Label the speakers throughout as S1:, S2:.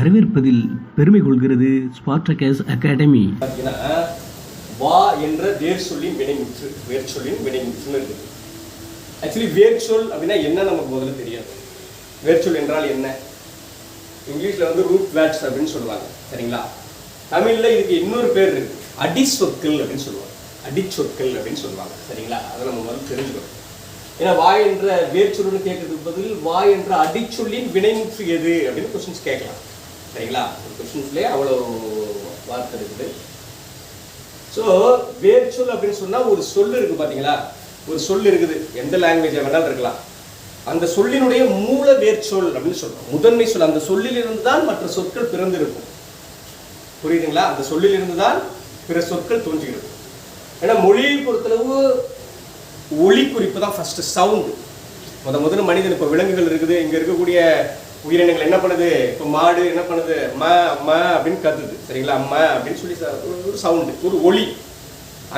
S1: வரவேற்பதில் பெருமை கொள்கிறது ஸ்பார்டகஸ் அகாடமி.
S2: வா என்ற வேர் சொல்லின் வினைமுற்று, வேர் சொல்லின் வினைமுற்றுன்னு இருக்குது. ஆக்சுவலி வேர் சொல் அப்படின்னா என்ன நமக்கு முதல்ல தெரியாது. வேர்ச்சொல் என்றால் என்ன? இங்கிலீஷ்ல வந்து ரூட் வேர்ட்ஸ் அப்படின்னு சொல்லுவாங்க, சரிங்களா? தமிழ்ல இதுக்கு இன்னொரு பேர் இருக்கு, அடிச்சொற்கள் அப்படின்னு சொல்லுவாங்க. அடிச்சொற்கள் அப்படின்னு சொல்லுவாங்க, சரிங்களா? அதை நம்ம முதல்ல தெரிஞ்சுக்கணும். ஏன்னா வா என்ற வேர்ச்சொல்னு கேட்கறதுக்கு பதில் வா என்ற அடிச்சொல்லின் வினைமுற்று எது அப்படின்னு கொஸ்டின்ஸ் கேட்கலாம், சரிங்களா? ஒரு கொஸ்டின்ஸ்லேயே அவ்வளோ வார்த்தை இருக்குது. ஸோ வேர்ச்சொல் அப்படின்னு சொன்னால் ஒரு சொல் இருக்குது பார்த்தீங்களா? ஒரு சொல் இருக்குது, எந்த லாங்குவேஜை வேணாலும் இருக்கலாம். அந்த சொல்லினுடைய மூல வேர்ச்சொல் அப்படின்னு சொல்றோம், முதன்மை சொல். அந்த சொல்லிலிருந்து தான் மற்ற சொற்கள் பிறந்திருக்கும், புரியுதுங்களா? அந்த சொல்லிலிருந்து தான் பிற சொற்கள் தோன்றுகிறது. ஏன்னா மொழியை பொறுத்தளவு ஒளி குறிப்பு தான் ஃபர்ஸ்ட், சவுண்டு. முதல்ல மனிதன், இப்போ விலங்குகள் இருக்குது, இங்கே இருக்கக்கூடிய உயிரினங்கள் என்ன பண்ணுது? இப்போ மாடு என்ன பண்ணுது? ம ம அப்படின்னு கத்துது, சரிங்களா? ம அப்படின்னு சொல்லி ஒரு சவுண்டு, ஒரு ஒளி.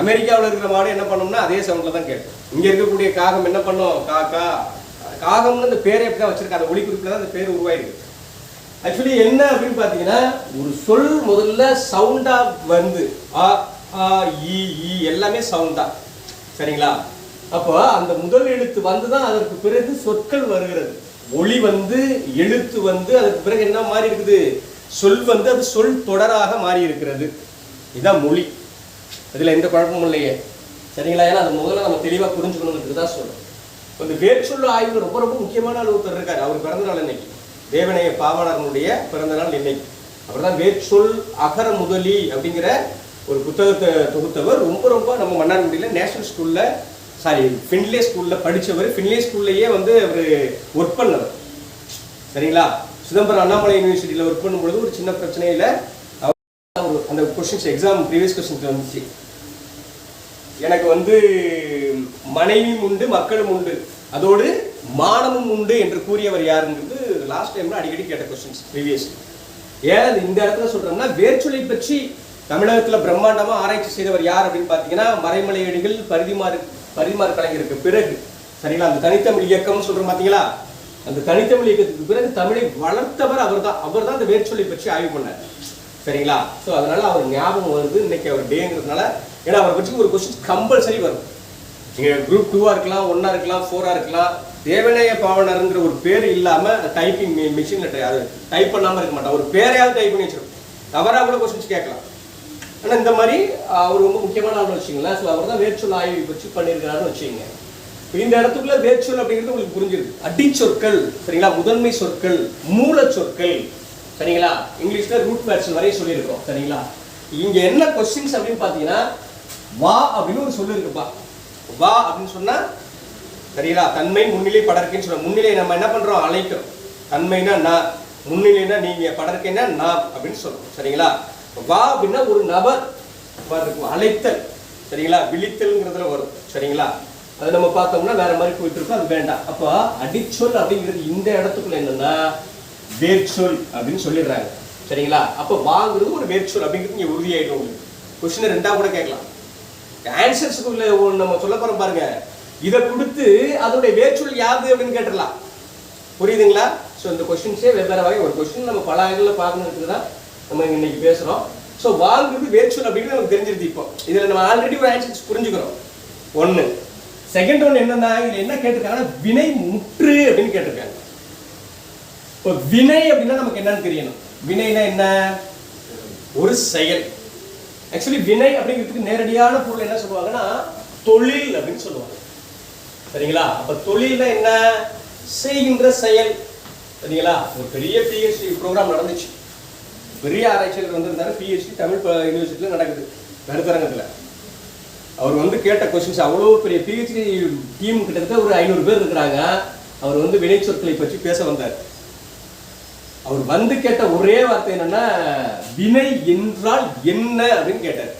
S2: அமெரிக்காவில் இருக்கிற மாடு என்ன பண்ணோம்னா அதே சவுண்டில் தான் கேட்கும். இங்கே இருக்கக்கூடிய காகம் என்ன பண்ணும்? காக்கா. காகம்னு அந்த பேரை எப்படி தான் வச்சிருக்காங்க, அந்த ஒளி குறிப்பில் தான் அந்த பேர் உருவாயிருக்கு. ஆக்சுவலி என்ன அப்படின்னு பார்த்தீங்கன்னா, ஒரு சொல் முதல்ல சவுண்டா வந்து ஆ ஆ ஈ ஈ எல்லாமே சவுண்ட் தான், சரிங்களா? அப்போ அந்த முதல் எழுத்து வந்து தான் அதற்கு பிறகு சொற்கள் வருகிறது. ஒளி வந்து, எழுத்து வந்து, அதுக்கு பிறகு என்ன மாறி இருக்குது? சொல் வந்து, அது சொல் தொடராக மாறி இருக்கிறது. இதுதான் மொழி. இதில் எந்த குழப்பமும் இல்லையே, சரிங்களா? ஏன்னா அது முதல்ல நம்ம தெளிவாக புரிஞ்சுக்கணும்னு தான் சொல்றோம். இந்த வேர்ச்சொல் ஆய்வு ரொம்ப ரொம்ப முக்கியமான ஒருத்தர் இருக்காரு, அவர் பிறந்த நாள் இன்னைக்கு. தேவனைய பாவாணர்களுடைய பிறந்த நாள் இன்னைக்கு. அவர் தான் வேர்ச்சொல் அகர முதலி அப்படிங்கிற ஒரு புத்தகத்தை தொகுத்தவர். ரொம்ப ரொம்ப நம்ம மன்னார்குடியில் நேஷனல் ஸ்கூல்ல, ஃபின்லே ஸ்கூல்ல படித்தவர். ஃபின்லே ஸ்கூல்லையே வந்து அவர் ஒர்க் பண்ணவர், சரிங்களா? சிதம்பரம் அண்ணாமலை யூனிவர்சிட்டியில் ஒர்க் பண்ணும்பொழுது ஒரு சின்ன பிரச்சனையில் அந்த கொஸ்டின்ஸ் எக்ஸாம் ப்ரீவியஸ் கொஸ்டின்ஸ் வந்துச்சு. எனக்கு வந்து மனைவியும் உண்டு, மக்களும் உண்டு, அதோடு மானமும் உண்டு என்று கூறியவர் யாருங்கிறது லாஸ்ட் டைம்ல அடிக்கடி கேட்ட கொஸ்டின்ஸ் ப்ரீவியஸ். ஏன் இந்த இடத்துல சொல்றோம்னா, வேர்ச்சொலை பற்றி தமிழகத்தில் பிரம்மாண்டமா ஆராய்ச்சி செய்தவர் யார் அப்படின்னு பார்த்தீங்கன்னா, மறைமலையடிகள் பரிதிமாறு கலைஞருக்கு பிறகு, சரிங்களா? அந்த தனித்தமிழ் இயக்கம்னு சொல்றோம் பார்த்தீங்களா? அந்த தனித்தமிழ் இயக்கத்துக்கு பிறகு தமிழை வளர்த்தவர் அவர் தான் அந்த வேர்ச்சொலை பற்றி ஆய்வு பண்ணார், சரிங்களா? ஸோ அதனால அவர் ஞாபகம் வருது இன்னைக்கு அவர் டேங்கிறதுனால. ஏன்னா அவரை பற்றி ஒரு கொஸ்டின் கம்பல்சரி வரும். நீங்கள் குரூப் 2-ஆ இருக்கலாம், 1-ஆ இருக்கலாம், 4-ஆ இருக்கலாம். தேவனைய பாவனருங்கிற ஒரு பேர் இல்லாமல் டைப்பிங் மிஷினில் அது டைப் பண்ணாமல் இருக்க மாட்டான். ஒரு பேரையாவது டைப் பண்ணி வச்சிருக்கோம், தவறாக கூட கொஸ்டின்ஸ் கேட்கலாம். ஆனால் இந்த மாதிரி அவர் ரொம்ப முக்கியமான ஆள் வச்சுங்களேன். ஸோ அவர் தான் வேர்ச்சொல் ஆய்வு பற்றி பண்ணியிருக்கிறாருன்னு வச்சுக்கோங்க. இந்த இடத்துக்குள்ள வேர்ச்சொல் அப்படிங்கிறது உங்களுக்கு புரிஞ்சிருக்கு. அடிச்சொற்கள், சரிங்களா? முதன்மை சொற்கள், மூல சொற்கள், சரிங்களா? இங்கிலீஷ்ல ரூட் வேர்ட்ஸ் வரைய சொல்லியிருக்கோம், சரிங்களா? இங்க என்ன கொஸ்டின்ஸ் அப்படின்னு பார்த்தீங்கன்னா, வா அப்படின்னு ஒரு சொல்லு இருக்குப்பா. வா அப்படின்னு சொன்னா, சரிங்களா? தன்மை முன்னிலை படர்க்கைன்னு சொல்ல. முன்னிலை நம்ம என்ன பண்றோம்? அழைக்கிறோம். தன்மைனா நான், முன்னிலைனா நீங்க, படர்க்கைனா நான் அப்படின்னு சொல்றோம், சரிங்களா? வா அப்படின்னா ஒரு நபர் அழைத்தல், சரிங்களா? விழித்தல்ங்கிறதுல வரும், சரிங்களா? அதை நம்ம பார்த்தோம்னா வேற மாதிரி போயிட்டு இருக்கோம், அது வேண்டாம். அப்போ அடிச்சொல் அப்படிங்கிறது இந்த இடத்துக்குள்ள என்னன்னா வேர்ச்சொல் அப்படின்னு சொல்லிடுறாங்க, சரிங்களா? அப்போ வாங்கிறது ஒரு வேர்ச்சொல் அப்படிங்கிறது இங்கே உறுதியாயிடும். உங்களுக்கு கொஸ்டின் ரெண்டா கூட கேட்கலாம். ஆன்சர்ஸுக்குள்ள நம்ம சொல்ல போறோம் பாருங்க, இதை கொடுத்து அதோடைய வேர்ச்சொல் யாது அப்படின்னு கேட்டுடலாம், புரியுதுங்களா? ஸோ இந்த கொஸ்டின்ஸே வெவ்வேறு வகை. ஒரு கொஸ்டின் நம்ம பல ஆங்கிளில் பார்க்கணுன்றது தான் நம்ம இன்னைக்கு பேசுறோம். ஸோ வாங்கிறது வேர்ச்சொல் அப்படிங்கிறது நமக்கு தெரிஞ்சிருது. இப்போ இதில் நம்ம ஆல்ரெடி ஒரு ஆன்சர்ஸ் புரிஞ்சுக்கிறோம். ஒன்று. செகண்ட் ஒன்று என்னன்னா, இதில் என்ன கேட்டிருக்காங்கன்னா வினை முற்று அப்படின்னு கேட்டிருக்காங்க. இப்போ வினை அப்படின்னா நமக்கு என்னன்னு தெரியணும். வினைனா என்ன? ஒரு செயல். ஆக்சுவலி வினை அப்படிங்கிறதுக்கு நேரடியான பொருள் என்ன சொல்லுவாங்கன்னா தொழில் அப்படின்னு சொல்லுவாங்க, சரிங்களா? அப்ப தொழில்னா என்ன? செய்கின்ற செயல், சரிங்களா? ஒரு பெரிய பிஹெச்டி ப்ரோக்ராம் நடந்துச்சு, பெரிய ஆராய்ச்சியாளர் வந்திருந்தாரு. பிஹெச்டி தமிழ் யூனிவர்சிட்டியில் நடக்குது, கருத்தரங்கத்தில். அவர் வந்து கேட்ட கொஸ்டின்ஸ் அவ்வளோ பெரிய பிஹெச்டி டீம், கிட்டத்தட்ட ஒரு 500 பேர் இருக்கிறாங்க. அவர் வந்து வினை சொற்களை பற்றி பேச வந்தார். அவர் வந்து கேட்ட ஒரே வார்த்தை என்னன்னா, வினை என்றால் என்ன அப்படின்னு கேட்டார்.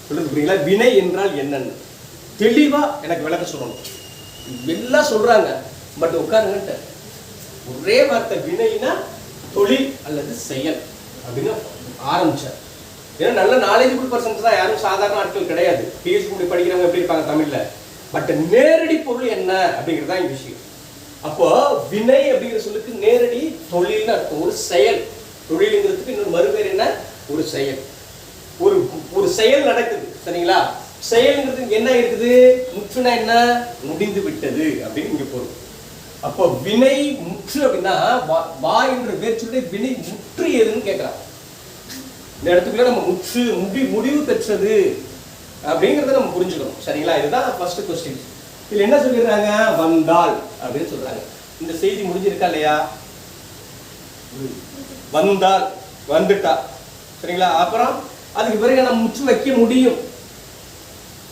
S2: சொல்லுங்க, புரியுங்களா? வினை என்றால் என்னன்னு தெளிவா எனக்கு விளக்க சொல்லணும். எல்லாம் சொல்றாங்க, பட் உட்காருங்க, ஒரே வார்த்தை வினைனா தொழில் அல்லது செயல் அப்படின்னு ஆரம்பிச்சார். ஏன்னா நல்ல நாலேஜபிள் பர்சன்ஸ் தான், யாரும் சாதாரண ஆட்கள் கிடையாது. பிஹெச்டி படிக்கிறவங்க எப்படி இருப்பாங்க தமிழ்ல, பட் நேரடி பொருள் என்ன அப்படிங்கிறது தான் விஷயம். அப்போ வினை அப்படிங்கிற சொல்லுக்கு நேரடி தொழில்னு அர்த்தம், ஒரு செயல். தொழிலுங்கிறதுக்கு இன்னொரு மறுபேர் என்ன? ஒரு செயல். ஒரு செயல் நடக்குது, சரிங்களா? செயல்ங்கிறது என்ன இருக்குது? முற்றுனா என்ன? முடிந்து விட்டது அப்படின்னு இங்க பொருள். அப்போ வினை முற்று அப்படின்னா வா என்ற வேர்ச்சொல்லை வினை முற்று எதுன்னு கேட்கிறான். இந்த இடத்துக்குள்ள நம்ம முற்று முடிவு பெற்றது அப்படிங்கிறத நம்ம புரிஞ்சுக்கணும், சரிங்களா? இதுதான் ஃபர்ஸ்ட் கொஸ்டின். இதுல என்ன சொல்லிடுறாங்க? வந்தாள் அப்படின்னு சொல்றாங்க. இந்த செய்தி முடிஞ்சிருக்கா இல்லையா? வந்தாள், வந்துட்டா, சரிங்களா? அப்புறம் அதுக்கு பிறகு நம்ம முற்று வைக்க முடியும்.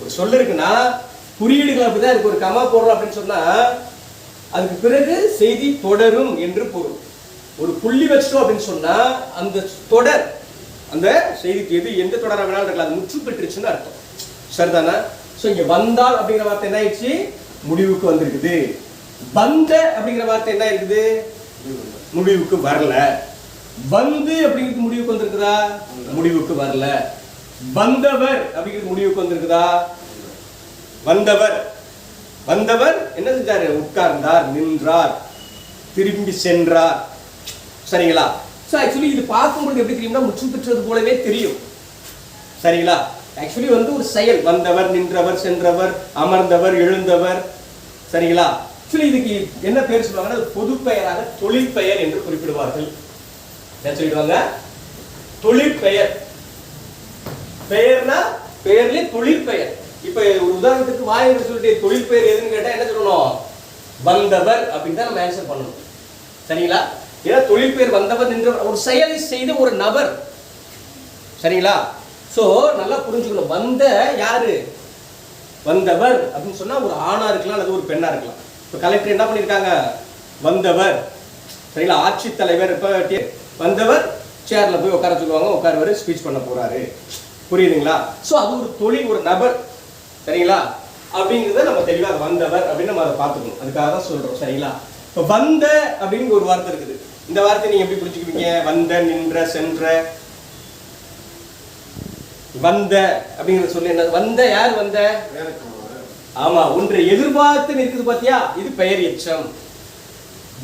S2: ஒரு சொல்ல இருக்குன்னா குறியீடுகள் அப்படிதான் இருக்கு. ஒரு கமா போடுறோம் அப்படின்னு சொன்னா அதுக்கு பிறகு செய்தி தொடரும் என்று பொருள். ஒரு புள்ளி வச்சிட்டோம் அப்படின்னு சொன்னா அந்த தொடர், அந்த செய்திக்கு எந்த தொடர வேணாலும் இருக்கலாம், அது முற்று பெற்றுச்சுன்னு அர்த்தம், சரிதானா? சோ இங்க வந்தால் அப்படிங்கிற வார்த்தை என்ன ஆயிடுச்சு? முடிவுக்கு வந்திருக்குது. வந்த அப்படிங்கிற வார்த்தை என்ன இருக்குது? முடிவுக்கு வரல. வந்து அப்படிங்கிறது முடிவுக்கு வந்திருக்குதா? முடிவுக்கு வரல. வந்தவர் அப்படிங்கிறது முடிவுக்கு வந்திருக்குதா? வந்தவர் வந்தவர் என்ன செஞ்சாரு? உட்கார்ந்தார், நின்றார், திரும்பி சென்றார், சரிங்களா? சோ ஆக்சுவலி இது பார்க்கும்போது எப்படி தெரியும்னா முற்று பெற்றது போலவே தெரியும், சரிங்களா? ஆக்சுவலி வந்து ஒரு செயல். வந்தவர், நின்றவர், சென்றவர், அமர்ந்தவர், எழுந்தவர், சரிங்களா? ஆக்சுவலி இதுக்கு என்ன பேர் சொல்லுவாங்கன்னா பொது பெயராக தொழிற்பெயர் என்று குறிப்பிடுவார்கள். என்ன சொல்லிடுவாங்க? தொழிற்பெயர். பெயர்னா பெயர்ல தொழிற்பெயர். இப்ப ஒரு உதாரணத்துக்கு வா என்று சொல்லிட்டு தொழிற்பெயர் எதுன்னு கேட்டா என்ன சொல்லணும்? வந்தவர் அப்படின்னு தான் நம்ம ஆன்சர் பண்ணணும், சரிங்களா? ஏன்னா தொழிற்பெயர் வந்தவர் நின்றவர், ஒரு செயலை செய்த ஒரு நபர், சரிங்களா? சோ நல்லா புரிஞ்சுக்கணும். வந்த யாரு? வந்தவர் அப்படின்னு சொன்னா ஒரு ஆணா இருக்கலாம் அல்லது ஒரு பெண்ணா இருக்கலாம். இப்ப கலெக்டர் என்ன பண்ணிருக்காங்க? வந்தவர், சரிங்களா? ஆட்சித்தலைவர் இப்ப வந்தவர் சேர்ல போய் உட்கார சொல்லுவாங்க, உட்காருவாரு, ஸ்பீச் பண்ண போறாரு, புரியுதுங்களா? சோ அது ஒரு தொழில், ஒரு நபர், சரிங்களா? அப்படிங்கிறத நம்ம தெளிவா வந்தவர் அப்படின்னு நம்ம அதை பார்த்துக்கணும். அதுக்காக தான் சொல்றோம், சரிங்களா? இப்ப வந்த அப்படின்னு ஒரு வார்த்தை இருக்குது. இந்த வார்த்தை நீங்க எப்படி புரிஞ்சுக்குவீங்க? வந்த, நின்ற, சென்ற. வந்த அப்படிங்கிற சொல்லி என்ன? வந்த யார்? வந்த ஆமா, ஒன்றை எதிர்பார்த்து நிற்குது பாத்தியா? இது பெயர் எச்சம்.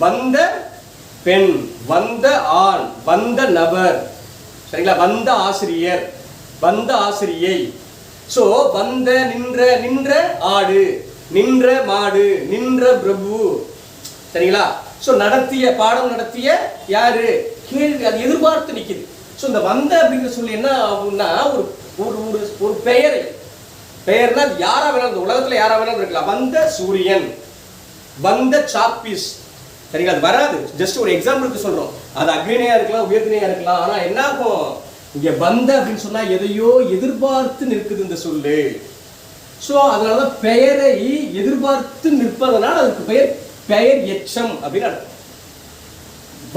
S2: வந்த பெண், வந்த ஆண், வந்த நபர், சரிங்களா? வந்த ஆசிரியர், வந்த ஆசிரியை. சோ வந்த, நின்ற, நின்ற ஆடு, நின்ற மாடு, நின்ற பிரபு, சரிங்களா? சோ நடத்திய, பாடம் நடத்திய யாரு? கேள்வி, அது எதிர்பார்த்து நிக்குது. சோ இந்த வந்த அப்படிங்கிற சொல்லி என்ன ஆகும்னா ஒரு ஒரு ஒரு பெயரை, பெயர்னா யாரா வேணாலும், இந்த உலகத்துல யாரா வேணாலும் இருக்கலாம். வந்த சூரியன், வந்த சாப்பீஸ், சரிங்களா? அது வராது, ஜஸ்ட் ஒரு எக்ஸாம்பிளுக்கு சொல்றோம். அது அக்னியா இருக்கலாம், உயர்தினையா இருக்கலாம். ஆனா என்ன ஆகும்? இங்க வந்த அப்படின்னு சொன்னா எதையோ எதிர்பார்த்து நிற்குது இந்த சொல்லு. சோ அதனாலதான் பெயரை எதிர்பார்த்து நிற்பதனால் அதுக்கு பெயர் பெயர் எச்சம் அப்படின்னு அர்த்தம்.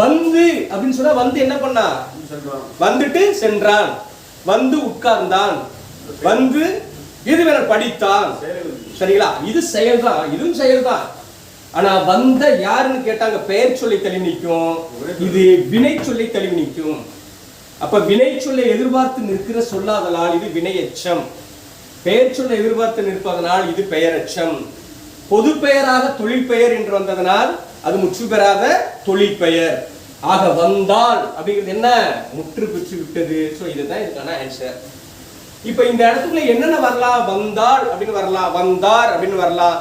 S2: வந்து அப்படின்னு சொன்னா வந்து என்ன பண்ணா? வந்துட்டு சென்றான், வந்து உட்கார்ந்தான், வந்து இது வேற படித்தான், சரிங்களா? இது செயல்தான், இதுவும் செயல்தான். ஆனா வந்த யாருன்னு கேட்டாங்க பெயர் சொல்லி தெளிவு நிற்கும், இது வினை சொல்லி தெளிவு நிற்கும். அப்ப வினை சொல்லை எதிர்பார்த்து நிற்கிற சொல்லாதலால் இது வினை எச்சம். பெயர் சொல்லை எதிர்பார்த்து நிற்பதனால் இது பெயரெச்சம். பொது பெயராக தொழில் பெயர் என்று வந்ததனால் அது முற்று பெறாத தொழில் பெயர். ஆக வந்தால் அப்படிங்கிறது என்ன? முற்று பெற்று விட்டது. சோ இதுதான் இதுக்கான ஆன்சர். இப்ப இந்த இடத்துக்குள்ள என்னென்ன வரலாம்? வந்தால் அப்படின்னு வரலாம், வந்தார் அப்படின்னு வரலாம்,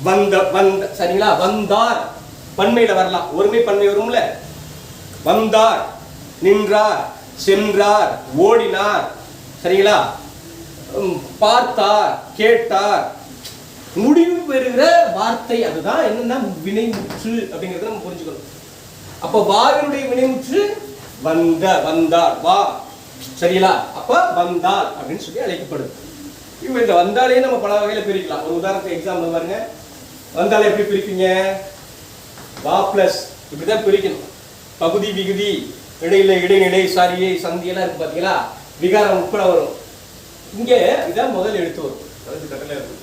S2: வந்த சரிங்களா? வந்தார் பன்மையில வரலாம், ஒருமை பன்மை வரும்ல. வந்தார், நின்றார், சென்றார், ஓடினார், சரிங்களா? பார்த்தார், கேட்டார், முடிவு பெறுகிற வார்த்தை. அதுதான் என்னன்னா வினைமுற்று அப்படிங்கறத நம்ம புரிஞ்சுக்கணும். அப்ப வாவினுடைய வினைமுற்று வந்த, வந்தார், வா, சரிங்களா? அப்ப வந்தால் அப்படின்னு சொல்லி அழைக்கப்படுது. இப்ப இந்த வந்தாலே நம்ம பல வகையில பிரிக்கலாம். ஒரு உதாரணத்துக்கு எக்ஸாம்பிள் பாருங்க. வந்தாலே எப்படி பிரிப்பீங்க? வா பிளஸ் இப்படிதான் பிரிக்கணும். பகுதி, விகுதி, இடையில இடைநிலை, சாரியை, சந்தி எல்லாம் இருக்கு பாத்தீங்களா? விகாரம் உட்பட வரும். இங்க இதான் முதல் எடுத்து வரும்.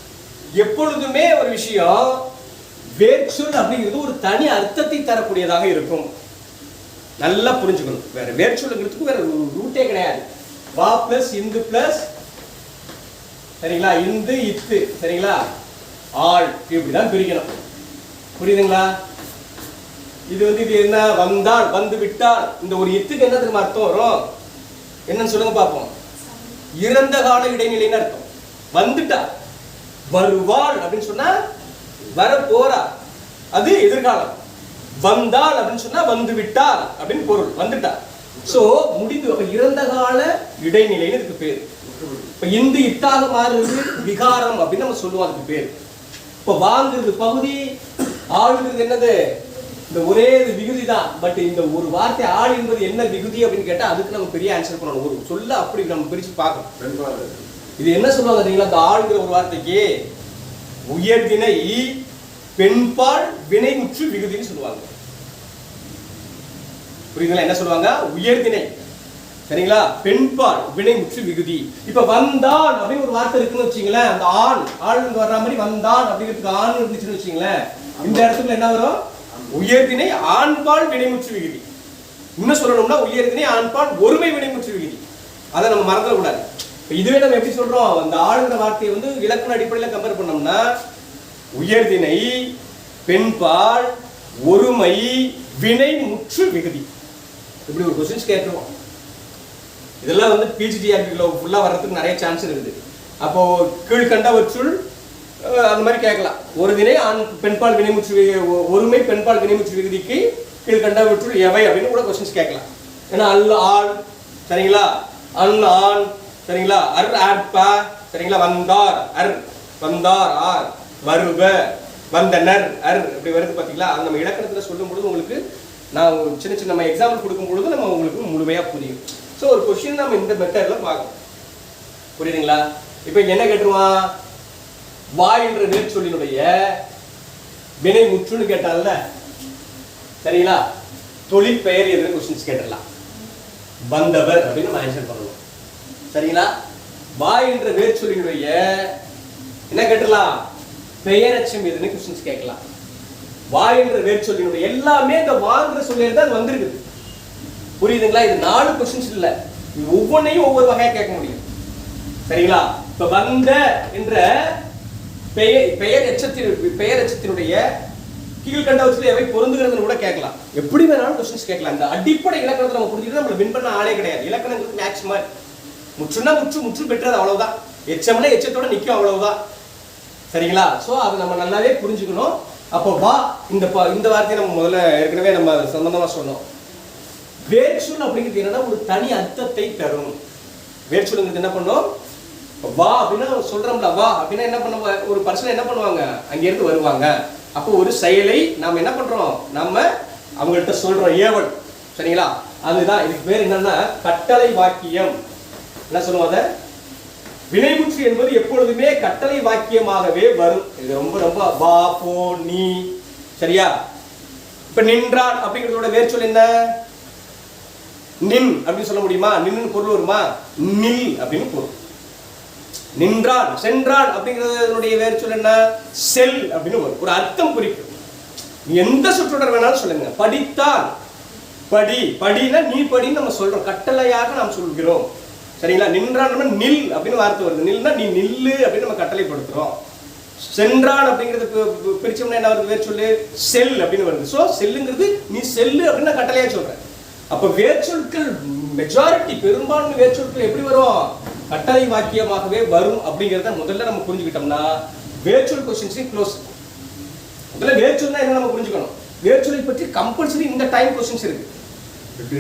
S2: எப்பொழுதுமே ஒரு விஷயம் வேர்ச்சொல் அப்படிங்கிறது ஒரு தனி அர்த்தத்தை தரக்கூடியதாக இருக்கும். நல்லா புரிஞ்சுக்கணும். வேற வேர்ச்சொல்லுங்கிறதுக்கு வேற ரூட்டே கிடையாது. வா பிளஸ் இந்து பிளஸ், சரிங்களா? இந்து, இத்து, சரிங்களா? ஆள், இப்படிதான் பிரிக்கணும். புரியுதுங்களா? இது இது என்ன, வந்தால், வந்து விட்டால். இந்த ஒரு இத்துக்கு என்ன தெரியுமா அர்த்தம் வரும்? என்னன்னு சொல்லுங்க பார்ப்போம். இறந்த கால இடைநிலைன்னு அர்த்தம். வந்துட்டா, வருவாள் அப்படின்னு சொன்னா வர போறா, அது எதிர்காலம். வந்தாள் அப்படின்னு சொன்னா வந்து விட்டாள் அப்படின்னு பொருள், வந்துட்டா. சோ முடிந்து. அப்ப இறந்த கால இடைநிலைன்னு இதுக்கு பேர். இப்ப இந்த இத்தாக மாறுறது விகாரம் அப்படின்னு நம்ம சொல்லுவோம், அதுக்கு பேர். இப்ப வாங்குறது பகுதி, ஆளுங்கிறது என்னது, இந்த ஒரே விகுதி தான். பட் இந்த ஒரு வார்த்தை ஆள் என்பது என்ன விகுதி அப்படின்னு கேட்டா அதுக்கு நம்ம பெரிய ஆன்சர் பண்ணணும். ஒரு சொல்ல அப்படி நம்ம பிரிச்சு பார்க்கணும். இது என்ன சொல்லுவாங்க தெரியுங்களா, அந்த ஆளுங்கிற ஒரு வார்த்தைக்கு உயர்திணை பெண்பால் வினைமுற்று விகுதின்னு சொல்லுவாங்க. புரியுதுங்களா? என்ன சொல்லுவாங்க? உயர்திணை, சரிங்களா, பெண்பால் வினைமுற்று விகுதி. இப்ப வந்தான் அப்படின்னு ஒரு வார்த்தை இருக்குன்னு வச்சுங்களேன், அந்த ஆண் ஆளுங்க வர்ற மாதிரி வந்தான் அப்படிங்கிறதுக்கு ஆண் இருந்துச்சுன்னு வச்சுங்களேன், இந்த இடத்துல என்ன வரும்? உயர்திணை ஆண்பால் வினைமுற்று விகுதி. இன்னும் சொல்லணும்னா உயர்திணை ஆண்பால் ஒருமை வினைமுற்று விகுதி. அதை நம்ம மறந்துட கூடாது. இதுவே நம்ம எப்படி சொல்றோம், அந்த ஆளுங்கிற வார்த்தையை இலக்கண அடிப்படையில் கம்பேர் பண்ணோம்னா உயர்திணை பெண்பால் ஒருமை வினைமுற்று விகுதி. இப்படி ஒரு கொஸ்டின்ஸ் கேட்கிறோம். இதெல்லாம் பிஜிடிஆர்பில ஃபுல்லா வர்றதுக்கு நிறைய சான்ஸ் இருக்குது. அப்போ கீழ்கண்டவற்றுள் அந்த மாதிரி கேட்கலாம். ஒரு திணை ஆண் பெண்பால் வினைமுற்று ஒருமை பெண்பால் வினைமுற்று விகுதிக்கு கீழ்கண்டவற்றுள் எவை அப்படின்னு கூட கொஸ்டின்ஸ் கேட்கலாம். ஏன்னா அல் ஆள், சரிங்களா, அன் ஆண், சரிங்களா, அர் ஆற்ப, சரிங்களா, வந்தார் அர், வந்தார் ஆர், வருவ, வந்தனர் அர், இப்படி வருது பாத்தீங்களா. அது நம்ம இலக்கணத்துல சொல்லும் பொழுது உங்களுக்கு நான் சின்ன சின்ன நம்ம எக்ஸாம்பிள் கொடுக்கும் பொழுது நம்ம உங்களுக்கு முழுமையா புரியும். ஸோ ஒரு கொஸ்டின் நம்ம இந்த மெத்தட்ல பார்க்கணும். புரியுதுங்களா? இப்போ என்ன கேட்டுருவான், வா என்ற வேர்ச்சொல்லினுடைய வினை முற்றுன்னு கேட்டால, சரிங்களா, தொழில் பெயர் எதுன்னு கொஸ்டின்ஸ் கேட்டுடலாம். வந்தவர் அப்படின்னு நம்ம ஆன்சர் பண்ணணும். சரிங்களா? வா என்ற வேர்ச்சொல்லினுடைய என்ன கேட்டுடலாம், பெயரச்சம் எதுன்னு கொஸ்டின்ஸ் கேட்கலாம். வா என்ற வேர்ச்சொல்லினுடைய எல்லாமே இந்த வாங்கிற சொல்லி இருந்தா அது வந்திருக்குது. புரியுதுங்களா? இது 4 கொஸ்டின்ஸ் இல்ல, இது ஒவ்வொன்றையும் ஒவ்வொரு வகையா கேட்க முடியும். சரிங்களா? இப்ப வந்த என்ற பெயரச்சத்தினுடைய கீழ்கண்டவற்றில் எவை பொருந்துகிறதுன்னு கூட கேட்கலாம். எப்படி வேணாலும் கொஸ்டின்ஸ் கேட்கலாம். இந்த அடிப்படை இலக்கணத்தை நம்ம புரிஞ்சுட்டு நம்ம வின் பண்ண ஆளே கிடையாது. இலக்கணங்களுக்கு மேக்ஸிமம் முற்றுனா முற்று பெற்றது அவ்வளவுதான். எச்சம்னா எச்சத்தோட நிற்கும் அவ்வளவுதான். சரிங்களா? ஸோ அதை நம்ம நல்லாவே புரிஞ்சுக்கணும். அப்போ வா இந்த வார்த்தையை நம்ம முதல்ல ஏற்கனவே நம்ம சம்பந்தமா சொன்னோம். வேர்ச்சொல் அப்படிங்கிறது என்னன்னா ஒரு தனி அர்த்தத்தை தரும். வேர்ச்சொல்ங்கிறது என்ன பண்ணும், வா அப்படின்னா சொல்றோம்ல, வா அப்படின்னா என்ன பண்ண, ஒரு பர்சன் என்ன பண்ணுவாங்க, அங்கிருந்து வருவாங்க. அப்போ ஒரு செயலை நாம என்ன பண்றோம், நம்ம அவங்கள்ட்ட சொல்றோம், ஏவல். சரிங்களா? அதுதான் இதுக்கு பேர் என்னன்னா கட்டளை வாக்கியம். என்ன சொல்லுவோம், அதை வினைமுற்று என்பது எப்பொழுதுமே கட்டளை வாக்கியமாகவே வரும். இது ரொம்ப ரொம்ப வா போ நீ. சரியா? இப்ப நின்றான் அப்படிங்கிறதோட வேர்ச்சொல் என்ன, நின் அப்படின்னு சொல்ல முடியுமா? நின்னு பொருள் வருமா? நில் அப்படின்னு பொருள். நின்றான் சென்றான் அப்படிங்கிறதுடைய வேர்ச்சொல் என்ன, செல் அப்படின்னு வரும். ஒரு அர்த்தம் குறிக்கும். எந்த சொற்றொடர் வேணாலும் சொல்லுங்க. படித்தான், படி, படினா நீ படின்னு நம்ம சொல்றோம், கட்டளையாக நாம் சொல்கிறோம். சரிங்களா? நின்றான் நில் அப்படின்னு வார்த்தை வருது. நில்னா நீ நில்லு அப்படின்னு நம்ம கட்டளைப்படுத்துறோம். சென்றான் அப்படிங்கிறது பிரிச்சோம்னா என்ன வருது, வேர்ச்சொல்லு செல் அப்படின்னு வருது. ஸோ செல்லுங்கிறது நீ செல்லு அப்படின்னு கட்டளையா சொல்றேன். அப்ப வேர்ச்சொற்கள் மெஜாரிட்டி பெரும்பான்மை வேர்ச்சொற்கள் எப்படி வரும், கட்டளை வாக்கியமாகவே வரும் அப்படிங்கிறத முதல்ல நம்ம புரிஞ்சுக்கிட்டோம்னா வேர்ச்சொல் கொஸ்டின்ஸையும் க்ளோஸ். முதல்ல வேர்ச்சொல்னா என்ன நம்ம புரிஞ்சுக்கணும். வேர்ச்சொலை பற்றி கம்பல்சரி இந்த டைம் கொஸ்டின்ஸ் இருக்கு.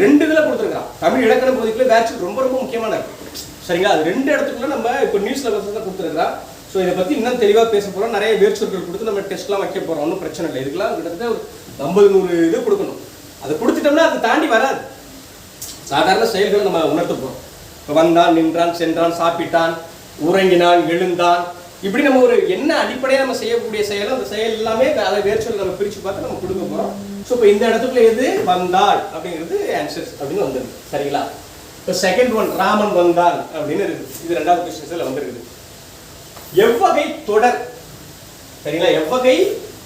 S2: 2 இதில் கொடுத்துருக்கான். தமிழ் இலக்கண பகுதிக்குள்ள வேர்ச்சொல் ரொம்ப ரொம்ப முக்கியமான இருக்கு. சரிங்களா? அது 2 இடத்துக்குள்ள நம்ம இப்போ நியூஸ்ல தான் கொடுத்துருக்கான். ஸோ இதை பத்தி இன்னும் தெளிவாக பேச போறோம். நிறைய வேர்ச்சொற்கள் கொடுத்து நம்ம டெஸ்ட்லாம் வைக்க போறோம். ஒன்றும் பிரச்சனை இல்லை. இதுக்கெல்லாம் கிட்டத்தட்ட ஒரு 50-100 இது கொடுக்கணும். அதை கொடுத்துட்டோம்னா அதை தாண்டி வராது. சாதாரண செயல்களை நம்ம உணர்த்த போறோம். இப்போ வந்தான், நின்றான், சென்றான், சாப்பிட்டான், உறங்கினான், எழுந்தான், இப்படி நம்ம ஒரு என்ன அடிப்படையாக நம்ம செய்யக்கூடிய செயல், அந்த செயல் எல்லாமே அதை வேர்ச்சொல் நம்ம பிரித்து பார்த்து நம்ம கொடுக்க போறோம். ஸோ இப்போ இந்த இடத்துக்குள்ள எது வந்தாள் அப்படிங்கிறது ஆன்சர்ஸ் அப்படின்னு வந்துருக்கு. சரிங்களா? இப்போ செகண்ட் ஒன் ராமன் வந்தான் அப்படின்னு இருக்குது. இது 2வது கொஸ்டின்ஸ்ல வந்துருக்குது. எவ்வகை தொடர். சரிங்களா? எவ்வகை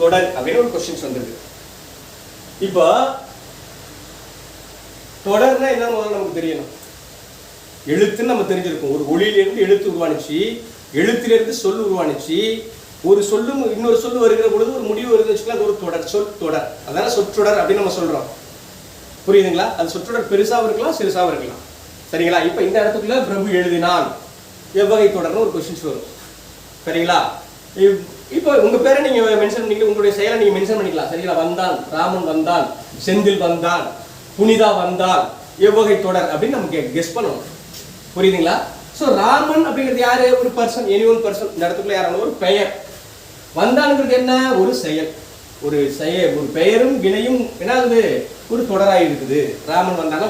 S2: தொடர் அப்படின்னு ஒரு கொஸ்டின்ஸ் வந்துருக்கு. இப்போ தொடர்னா என்ன முதல்ல நமக்கு தெரியணும். எழுத்துன்னு நம்ம தெரிஞ்சிருக்கோம். ஒரு ஒளியிலிருந்து எழுத்து உருவானுச்சு, எழுத்திலிருந்து சொல் உருவானுச்சு, ஒரு சொல்லும் இன்னொரு சொல்லு வருகிற பொழுது ஒரு முடிவு வருது வச்சுக்கலாம், அது ஒரு தொடர், சொல் தொடர். அதனால சொற்றொடர் அப்படின்னு நம்ம சொல்றோம். புரியுதுங்களா? அது சொற்றொடர் பெருசாவும் இருக்கலாம், சிறுசாவும் இருக்கலாம். சரிங்களா? இப்ப இந்த இடத்துக்குள்ள பிரபு எழுதினான் எவ்வகை தொடர்னு ஒரு கொஸ்டின்ஸ் வரும். சரிங்களா? இப்போ உங்க பேரை நீங்க மென்ஷன் பண்ணிக்கலாம், உங்களுடைய செயலை நீங்க மென்ஷன் பண்ணிக்கலாம். சரிங்களா? வந்தான், ராமன் வந்தான், செந்தில் வந்தான், புனிதா வந்தான், எவ்வகை தொடர் அப்படின்னு நமக்கு கெஸ் பண்ணணும். புரியுதுங்களா? ஸோ ராமன் அப்படிங்கிறது யாரு? ஒரு பர்சன், எனி ஒன் பர்சன். இந்த இடத்துக்குள்ள யாரான ஒரு பெயர். வந்தான்ங்கிறது என்ன? ஒரு செயல். ஒரு பெயரும் வினையும் என்னாகுது? ஒரு தொடராக இருக்குது. ராமன் வந்தானா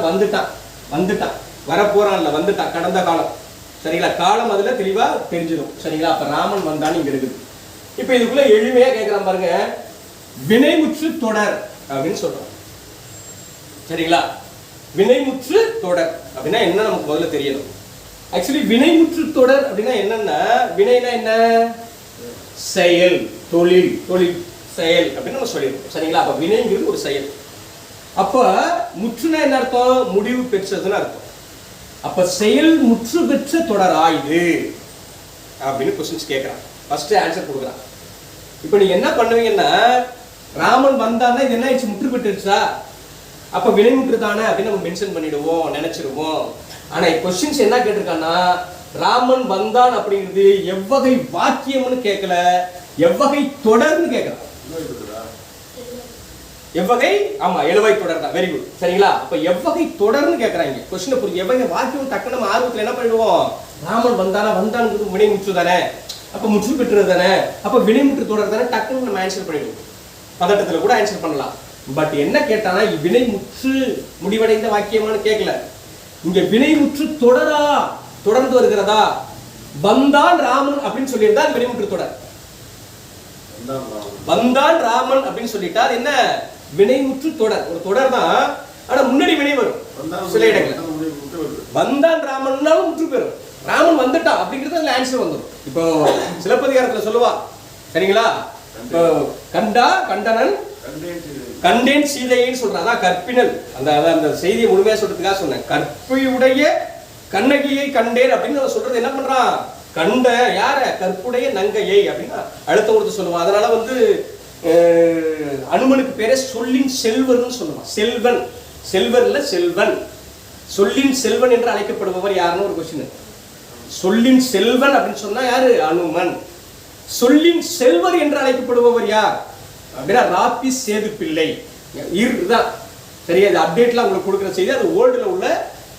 S2: வந்துட்டான், வரப்போறான்ல, வந்துட்டான், கடந்த காலம். சரிங்களா? காலம் அதுல தெளிவா தெரிஞ்சிடும். சரிங்களா? அப்ப ராமன் வந்தான்னு இங்க இருக்குது. இப்ப இதுக்குள்ள எளிமையா கேட்கிறான் பாருங்க, வினைமுற்று தொடர் அப்படின்னு சொல்றோம். சரிங்களா? வினைமுற்று தொடர் அப்படின்னா என்ன நமக்கு முதல்ல தெரியணும். ஆக்சுவலி வினைமுற்று தொடர் அப்படின்னா என்னன்னா, வினைனா என்ன? செயல், தொழில் செயல் அப்படின்னு நம்ம சொல்லியிருக்கோம். சரிங்களா? அப்ப வினைங்கிறது ஒரு செயல். அப்ப முற்றுனா என்ன அர்த்தம்? முடிவு பெற்றதுன்னு அர்த்தம். அப்ப செயல் முற்று பெற்ற தொடரா இது அப்படின்னு கொஸ்டின்ஸ் கேட்கறான். ஃபர்ஸ்ட் ஆன்சர் கொடுக்குறான். இப்ப நீங்க என்ன பண்ணுவீங்கன்னா, ராமன் வந்தான்னா இது என்ன ஆயிடுச்சு? முற்று பெற்றுச்சா? அப்ப வினைமுற்று தானே அப்படின்னு நம்ம மென்ஷன் பண்ணிடுவோம், நினைச்சிருவோம். ஆனா கொஸ்டின்ஸ் என்ன கேட்டிருக்கான்னா, ராமன் வந்தான் அப்படிங்கிறது எவ்வகை வாக்கியம்னு கேட்கல, எவ்வகை தொடர்னு கேட்கலாம். எவ்வகை? ஆமா, எழுவாய் தொடர் தான். Very good. சரிங்களா? அப்ப எவ்வகை தொடர்னு கேட்கறாங்க. கொஸ்டினை புரிஞ்சு எவ்வகை வாக்கியம் டக்கு நம்ம ஆர்வத்தில் என்ன பண்ணிடுவோம், ராமன் வந்தாங்கிறது வினைமுற்று தானே, அப்ப முற்று பெற்றது தானே, அப்ப வினைமுற்று தொடர் தானே, டக்குன்னு நம்ம ஆன்சர் பண்ணிடுவோம். பதட்டத்துல கூட ஆன்சர் பண்ணலாம். பட் என்ன கேட்டானா, வினைமுற்று முடிவடைந்த வாக்கியமானு கேட்கல. இங்க வினைமுற்று தொடரா, தொடர்ந்து வருகிறதா? வந்தான் ராமன் அப்படின்னு சொல்லியிருந்தா அது வினைமுற்று தொடர். வந்தான் ராமன் அப்படின்னு சொல்லிட்டா என்ன? வினைமுற்று தொடர். ஒரு தொடர் தான், ஆனா முன்னாடி வினை வரும் சில இடங்கள்ல. வந்தான் ராமன்னாலும் முற்று பெறும். ராமன் வந்துட்டான் அப்படிங்கிறது அதுல ஆன்சர் வந்துடும். இப்போ சிலப்பதிகாரத்துல சொல்லுவா. சரிங்களா? இப்போ கண்டனன் கண்டேன் சீதைன்னு சொல்றான். அதான் கற்பினல். அந்த செய்தியை முழுமையா சொல்றதுக்காக சொன்னேன். கற்பியுடைய கண்ணகியை கண்டேன் அப்படின்னு சொல்றது என்ன பண்றான்? கண்ட யார? கற்புடைய நங்கையை அப்படின்னா அடுத்த ஒருத்தர் சொல்லுவான். அதனால அனுமனுக்கு பேரே சொல்லின் செல்வர்னு சொல்லுவான். செல்வன், செல்வர் இல்ல செல்வன். சொல்லின் செல்வன் என்று அழைக்கப்படுபவர் யாருன்னு ஒரு கொஸ்டின். சொல்லின் செல்வன் அப்படின்னு சொன்னா யாரு? அனுமன். சொல்லின் செல்வர் என்று அழைக்கப்படுபவர் யார் அப்படின்னா ராப்பி சேது பிள்ளை. இதுதான் சரியா? இது அப்டேட்லாம் உங்களுக்கு கொடுக்குற செய்தி. அது ஓல்டுல உள்ள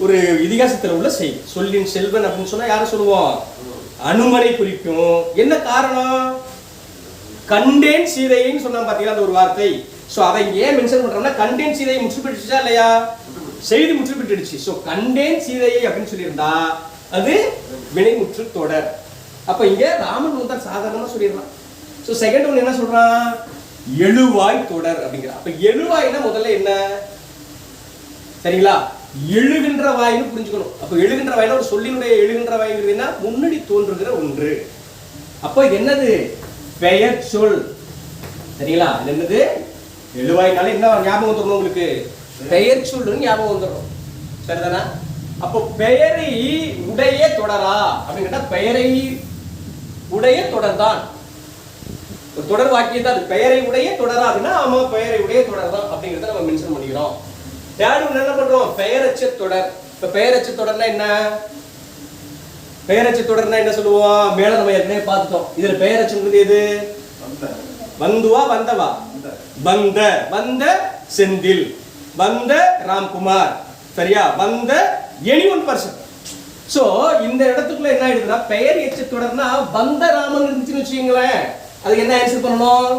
S2: ஒரு இதிகாசத்துல உள்ள செய்தி. சொல்லின் செல்வன் அப்படின்னு சொன்னா யாரை சொல்லுவோம்? அனுமனை குறிக்கும். என்ன காரணம்? கண்டேன் சீதைன்னு சொன்னா பாத்தீங்களா அந்த ஒரு வார்த்தை. சோ அதை ஏன் மென்ஷன் பண்றோம்னா, கண்டேன் சீதையை முற்று பெற்றுச்சா இல்லையா? செய்தி முற்று பெற்றுடுச்சு. சோ கண்டேன் சீதையை அப்படின்னு சொல்லியிருந்தா அது வினைமுற்று தொடர். அப்ப இங்க ராமன் வந்தா சாதாரணமா சொல்லிடலாம். சோ செகண்ட் ஒன் என்ன சொல்றான்? எழுவாய் தொடர் அப்படிங்கிற. அப்ப எழுவாய்னா முதல்ல என்ன? சரிங்களா? எழுகின்ற வாயின்னு புரிஞ்சுக்கணும். அப்ப எழுகின்ற வாயினா ஒரு சொல்லினுடைய எழுகின்ற வாய்ங்கிறதுனா முன்னாடி தோன்றுகிற ஒன்று. அப்ப இது என்னது? பெயர் சொல். சரிங்களா? இது என்னது? எழுவாய்னால என்ன ஞாபகம் வந்துடும் உங்களுக்கு? பெயர் சொல்லுன்னு ஞாபகம் வந்துடும். சரிதானா? அப்போ பெயரை உடைய தொடரா அப்படின்னு கேட்டா பெயரை உடைய தொடர்தான். ஒரு தொடர் வாக்கியத்தை அது பெயரை உடைய தொடரா அப்படின்னா ஆமா பெயரை உடைய தொடர் தான் அப்படிங்கிறத நம்ம மென்ஷன் பண்ணிக்கிறோம். தேர்ட் என்ன பண்றோம்? பெயரச்ச தொடர். இப்ப பெயரச்ச தொடர்னா என்ன? பெயரச்ச தொடர்னா என்ன சொல்லுவோம்? மேல நம்ம ஏற்கனவே பார்த்துட்டோம். இதுல பெயரச்சங்கிறது எது? வந்துவா வந்தவா? வந்த. வந்த செந்தில், வந்த ராம்குமார். சரியா? வந்த எனி ஒன் பர்சன். சோ இந்த இடத்துக்குள்ள என்ன ஆயிடுதுன்னா, பெயர் எச்ச தொடர்னா வந்த ராமன் இருந்துச்சுன்னு வச்சுக்கீங்களேன், அதுக்கு என்ன ஆன்சர் பண்ணணும்?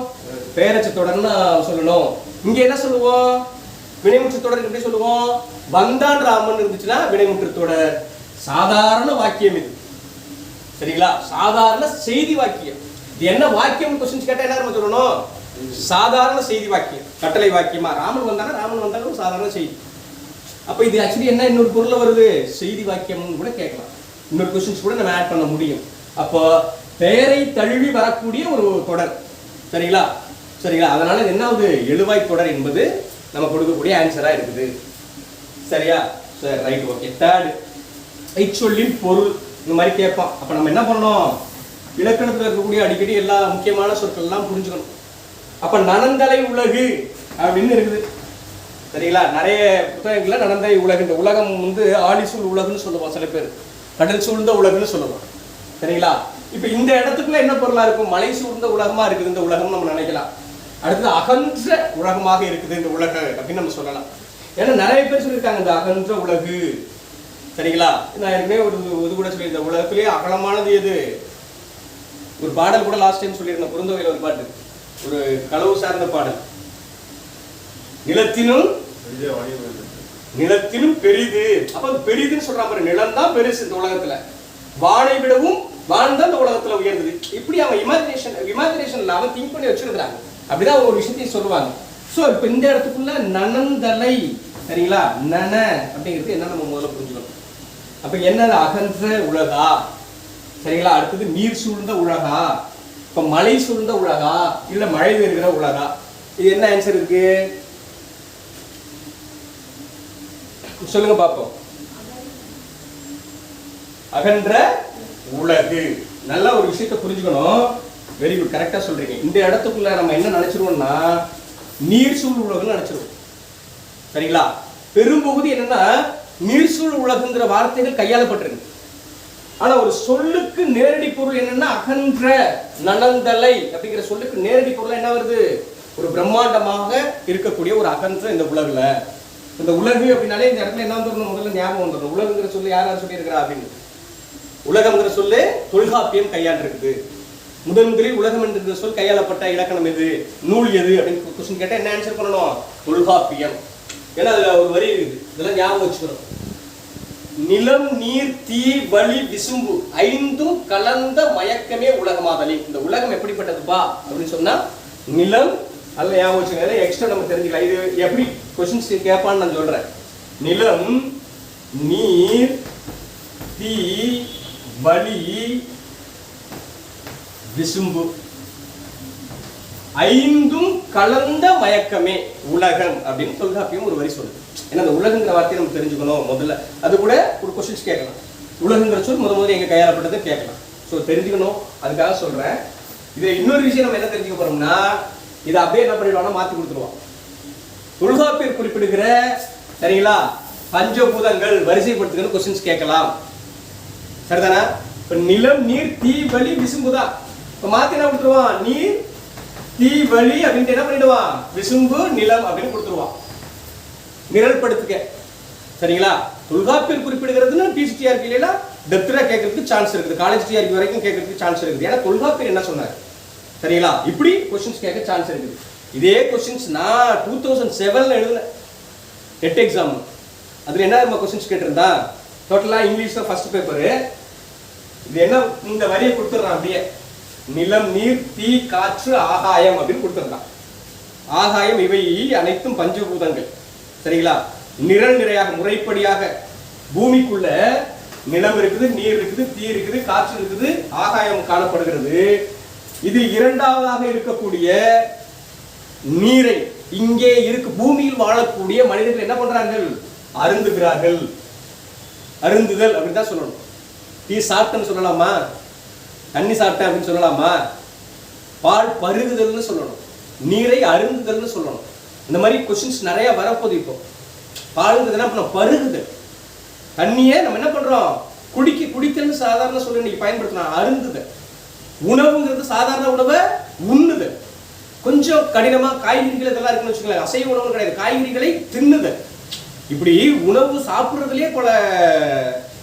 S2: பெயரச்ச தொடர்னு சொல்லணும். இங்க என்ன சொல்லுவோம்? வினைமுற்று தொடர் எப்படி சொல்லுவோம்? வந்தான் ராமன் இருந்துச்சுன்னா வினைமுற்று தொடர். சாதாரண வாக்கியம் இது. சரிங்களா? சாதாரண செய்தி வாக்கியம். இது என்ன வாக்கியம் கொஸ்டின்ஸ் கேட்டா என்ன நம்ம சொல்லணும்? சாதாரண செய்தி வாக்கியம், கட்டளை வாக்கியமா. ராமன் வந்தாலும் சாதாரண செய்தி. அப்ப இது ஆக்சுவலி என்ன இன்னொரு பொருள்ல வருது? செய்தி வாக்கியம் கூட கேட்கலாம். இன்னொரு கொஸ்டின்ஸ் கூட நம்ம ஆட் பண்ண முடியும். அப்போ பெயரை தழுவி வரக்கூடிய ஒரு தொடர். சரிங்களா? சரிங்களா? அதனால என்ன ஆகுது? எழுவாய் தொடர் என்பது நம்ம கொடுக்கக்கூடிய ஆன்சரா இருக்குது. சரியா? சரி, ரைட், ஓகே. தேர்ட், ஐச்சொல்லின் பொருள் இந்த மாதிரி கேட்பான். அப்ப நம்ம என்ன பண்ணணும்? இலக்கணத்தில் இருக்கக்கூடிய அடிக்கடி எல்லா முக்கியமான சொற்கள் எல்லாம் புரிஞ்சுக்கணும். அப்ப நனந்தலை உலகு அப்படின்னு இருக்குது சரிங்களா. நிறைய புத்தகங்கள்ல நனந்தலை உலகு, இந்த உலகம் வந்து ஆழிசூழ் உலகுன்னு சொல்லுவோம், சில பேர் கடல் சூழ்ந்த உலகுன்னு சொல்லுவோம் சரிங்களா. இப்ப இந்த இடத்துக்குள்ள என்ன பொருளா இருக்கும்? மலை சூழ்ந்த உலகமா இருக்குது இந்த உலகம் நம்ம நினைக்கலாம். அடுத்தது அகன்ற உலகமாக இருக்குது இந்த உலக அப்படின்னு நம்ம சொல்லலாம். ஏன்னா நிறைய பேர் சொல்லியிருக்காங்க இந்த அகன்ற உலகு சரிங்களா. நான் ஏற்கனவே ஒரு இது கூட சொல்லியிருந்தேன், உலகத்திலேயே அகலமானது எது? ஒரு பாடல் கூட லாஸ்ட் டைம் சொல்லியிருந்தேன், குறுந்தொகையில் ஒரு பாட்டு, ஒரு களவு சார்ந்த பாடல். நிலத்திலும் பெரிது. அப்ப பெரிதுன்னு சொல்றான் பாரு, நிலம் தான் பெருசு இந்த உலகத்துல, வானை விடவும் வான் தான் இந்த உலகத்துல உயர்ந்தது. இப்படி அவன் இமேஜினேஷன்ல அவன் திங்க் பண்ணி வச்சிருக்கிறாங்க. அப்படிதான் ஒரு விஷயத்தையும் சொல்லுவாங்க. சோ இப்ப இந்த இடத்துக்குள்ள நனந்தலை சரிங்களா, நன அப்படிங்கிறது என்ன நம்ம முதல்ல புரிஞ்சுக்கணும். அப்ப என்னது? அகன்ற உலகா சரிங்களா. அடுத்தது நீர் சூழ்ந்த உலகா, இப்ப மலை சூழ்ந்த உலகா, இல்ல மழை பெறுகிற உலகா? இது என்ன ஆன்சர் இருக்கு சொல்லுங்க பாப்போம். அகன்ற உலகு. நல்ல ஒரு விஷயத்தை புரிஞ்சுக்கணும். வெரி குட், கரெக்டா சொல்றீங்க. இந்த இடத்துக்குள்ள நம்ம என்ன நினைச்சிருவோம்னா நீர் சூழ் உலகுன்னு நினைச்சிருவோம் சரிங்களா. பெரும்பகுதி என்னன்னா நீர் சூழ் உலகுங்கிற வார்த்தைகள் கையாளப்பட்டிருக்கு. ஆனா ஒரு சொல்லுக்கு நேரடி பொருள் என்னன்னா அகன்ற நனந்தலை அப்படிங்கிற சொல்லுக்கு நேரடி பொருள் என்ன வருது? ஒரு பிரம்மாண்டமாக இருக்கக்கூடிய ஒரு அகன்ற இந்த உலகுல. இந்த உலகு அப்படின்னாலே இந்த இடத்துல என்ன வந்துடணும்? முதல்ல ஞாபகம் வந்துடணும், உலகுங்கிற சொல்லு யாராவது சொல்லி இருக்கிறா அப்படின்னு. உலகம்ங்கிற சொல்லு தொல்காப்பியம் கையாண்டிருக்குது. முதலில் உலகம் என்கிற சொல் கையாளப்பட்ட இலக்கணம் எது, நூல் எது அப்படின்னு கொஸ்டின் கேட்டா என்ன ஆன்சர் பண்ணணும்? தொல்காப்பியம். ஏன்னா அதுல ஒரு வரி இருக்குது, இதெல்லாம் ஞாபகம் வச்சுக்கணும். நிலம் நீர் தீ வழி விசும்பு ஐந்தும் கலந்த மயக்கமே உலகமாதலி. இந்த உலகம் எப்படிப்பட்டதுப்பா அப்படின்னு சொன்னா நிலம் அல்ல, ஞாபகம் வச்சுக்கோங்க. எக்ஸ்ட்ரா நம்ம தெரிஞ்சுக்கலாம். இது எப்படி கொஸ்டின்ஸ் கேட்பான்னு நான் சொல்றேன். நிலம் நீர் தீ வழி விசும்பு ஐந்தும் கலந்த மயக்கமே உலகம் அப்படின்னு தொல்காப்பியம் ஒரு வரி சொல்லுது. ஏன்னா அந்த உலகங்கிற வார்த்தையை நம்ம தெரிஞ்சுக்கணும் முதல்ல. அது கூட ஒரு கொஸ்டின்ஸ் கேட்கலாம். உலகங்கிற சொல் முதல்ல எங்க கையாளப்பட்டது கேட்கலாம். ஸோ தெரிஞ்சுக்கணும், அதுக்காக சொல்றேன். இது இன்னொரு விஷயம் நம்ம என்ன தெரிஞ்சுக்க போறோம்னா, இதை அப்படியே என்ன பண்ணிடுவாங்கன்னா மாத்தி கொடுத்துருவோம். தொல்காப்பியர் குறிப்பிடுகிற சரிங்களா பஞ்சபூதங்கள் வரிசைப்படுத்துகிற கொஸ்டின்ஸ் கேட்கலாம் சரிதானா. இப்ப நிலம் நீர் தீ வழி விசும்புதான். இப்ப மாத்தி என்ன கொடுத்துருவான்? நீர் தீ வழி அப்படின்ட்டு என்ன பண்ணிடுவான்? விசும்பு நிலம் அப்படின்னு கொடுத்துருவான். நிரல்படுத்துக்க சரிங்களா. தொல்காப்பியர் குறிப்பிடுகிறதுன்னு பிசிடிஆர்பி இல்ல டெப்தா கேட்கறதுக்கு சான்ஸ் இருக்குது, காலேஜ் டிஆர்பி வரைக்கும் கேட்கறதுக்கு சான்ஸ் இருக்குது. ஏன்னா தொல்காப்பியர் என்ன சொன்னார் சரிங்களா. இப்படி கொஸ்டின்ஸ் கேட்க சான்ஸ் இருக்குது. இதே கொஸ்டின்ஸ் நான் 2007 எழுதினேன் நெட் எக்ஸாம். அதுல என்ன நம்ம கொஸ்டின்ஸ் கேட்டிருந்தா, டோட்டலா இங்கிலீஷ்ல ஃபர்ஸ்ட் பேப்பரு. இது என்ன, இந்த வரியை கொடுத்துறான் அப்படியே, நிலம் நீர் தீ காற்று ஆகாயம் அப்படின்னு கொடுத்துருக்கான். ஆகாயம் இவை அனைத்தும் பஞ்சபூதங்கள் சரிங்களா. நிரல் நிறையாக முறைப்படியாக பூமிக்குள்ள நிலம் இருக்குது, நீர் இருக்குது, தீ இருக்குது, காற்று இருக்குது, ஆகாயம் காணப்படுகிறது. இது இரண்டாவதாக இருக்கக்கூடிய நீரை இங்கே இருக்கு பூமியில் வாழக்கூடிய மனிதர்கள் என்ன பண்றார்கள்? அருந்துகிறார்கள். அருந்துதல் அப்படின்னு தான் சொல்லணும். டீ சாப்பிட்டேன்னு சொல்லலாமா? தண்ணி சாப்பிட்டேன் அப்படின்னு சொல்லலாமா? பால் பருகுதல்னு சொல்லணும், நீரை அருந்துதல்னு சொல்லணும். இந்த மாதிரி கொஸ்டின்ஸ் நிறைய வரப்போகுது. இப்போ பாலுங்கிறது என்ன பண்ண? பருகுதல். தண்ணியே நம்ம என்ன பண்றோம்? குடித்தல்னு சாதாரண சொல்லி இன்னைக்கு பயன்படுத்தலாம். அருந்துதல். உணவுங்கிறது சாதாரண உணவை உண்ணுதல். கொஞ்சம் கடினமா காய்கறிகள் இதெல்லாம் இருக்குன்னு வச்சுக்கலாம். அசைவ உணவு கிடையாது, காய்கறிகளை தின்னுதல். இப்படி உணவு சாப்பிட்றதுலேயே பல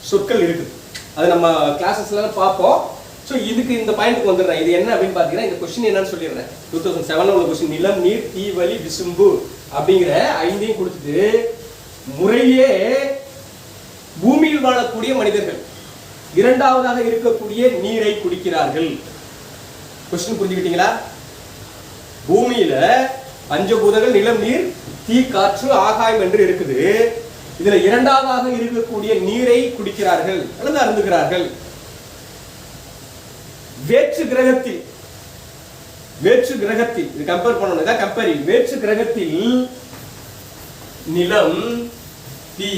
S2: சொற்கள் இருக்குது. அது நம்ம கிளாஸஸ்லாம் பார்ப்போம். ஸோ இதுக்கு இந்த பாயிண்ட்டுக்கு வந்துடுறேன். இது என்ன அப்படின்னு பார்த்தீங்கன்னா, இந்த கொஸ்டின் என்னன்னு சொல்லிடுறேன். 2007 உள்ள கொஸ்டின். நிலம் நீர் தீ வழி விசும்பு அப்படிங்கிற ஐந்தையும் கொடுத்துட்டு முறையே பூமியில் வாழக்கூடிய மனிதர்கள் இரண்டாவதாக இருக்கக்கூடிய நீரை குடிக்கிறார்கள். கொஸ்டின் புரிஞ்சுக்கிட்டீங்களா? பூமியில பஞ்சபூதங்கள் நிலம் நீர் தீ காற்று ஆகாயம் என்று இருக்குது. இதுல இரண்டாவதாக இருக்கக்கூடிய நீரை குடிக்கிறார்கள் அல்லது அருந்துகிறார்கள். வேற்று கிரகத்தில் இது கம்பேர் பண்ணணும். இதான் கம்பேரிங். வேற்று கிரகத்தில் நிலம் தீ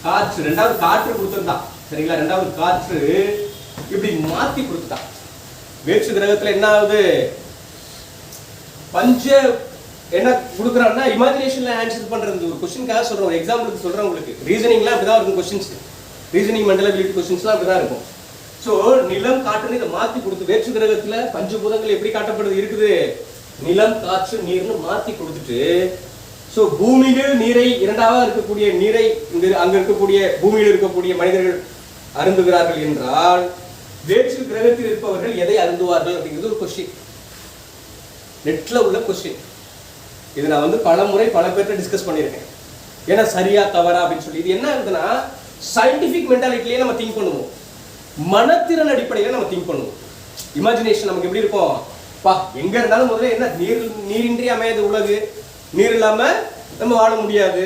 S2: காற்று, ரெண்டாவது காற்று கொடுத்திருந்தான் சரிங்களா. ரெண்டாவது காற்று இப்படி மாத்தி கொடுத்துட்டான். வேற்று கிரகத்துல என்ன ஆகுது, பஞ்ச என்ன கொடுக்குறான்னா இமேஜினேஷன்ல ஆன்சர் பண்றது. ஒரு கொஸ்டினுக்காக சொல்றேன், ஒரு எக்ஸாம்பிளுக்கு சொல்றேன் உங்களுக்கு. ரீசனிங்லாம் அப்படிதான் இருக்கும் கொஸ்டின்ஸ், ரீசனிங் மெண்டல் அபிலிட்டி கொஸ்டின்ஸ்லாம் அப்படிதான் இருக்கும். ஸோ நிலம் காற்றுன்னு இதை மாத்தி கொடுத்து, வேற்று கிரகத்துல பஞ்சபூதங்கள் எப்படி காட்டப்படுது இருக்குது, நிலம் காற்று நீர்னு மாத்தி கொடுத்துட்டு, ஸோ பூமியில் நீரை இரண்டாவது இருக்கக்கூடிய நீரை அங்க இருக்கக்கூடிய பூமியில் இருக்கக்கூடிய மனிதர்கள் அருந்துகிறார்கள் என்றால் வேற்று கிரகத்தில் இருப்பவர்கள் எதை அருந்துவார்கள் அப்படிங்கிறது ஒரு கொஸ்டின், நெட்ல உள்ள கொஸ்டின். இது நான் வந்து பல முறை பல பேர்ட்ட டிஸ்கஸ் பண்ணியிருக்கேன். ஏன்னா சரியா தவறா அப்படின்னு சொல்லி. இது என்ன ஆகுதுன்னா சயின்டிபிக் மென்டாலிட்டிலேயே நம்ம திங்க் பண்ணுவோம், மனத்திறன் அடிப்படையில் நம்ம திங்க் பண்ணுவோம். இமேஜினேஷன் நமக்கு எப்படி இருக்கும், பா எங்க இருந்தாலும் முதல்ல என்ன நீரின்றி அமையாத உலகு, நீர் இல்லாம நம்ம வாழ முடியாது,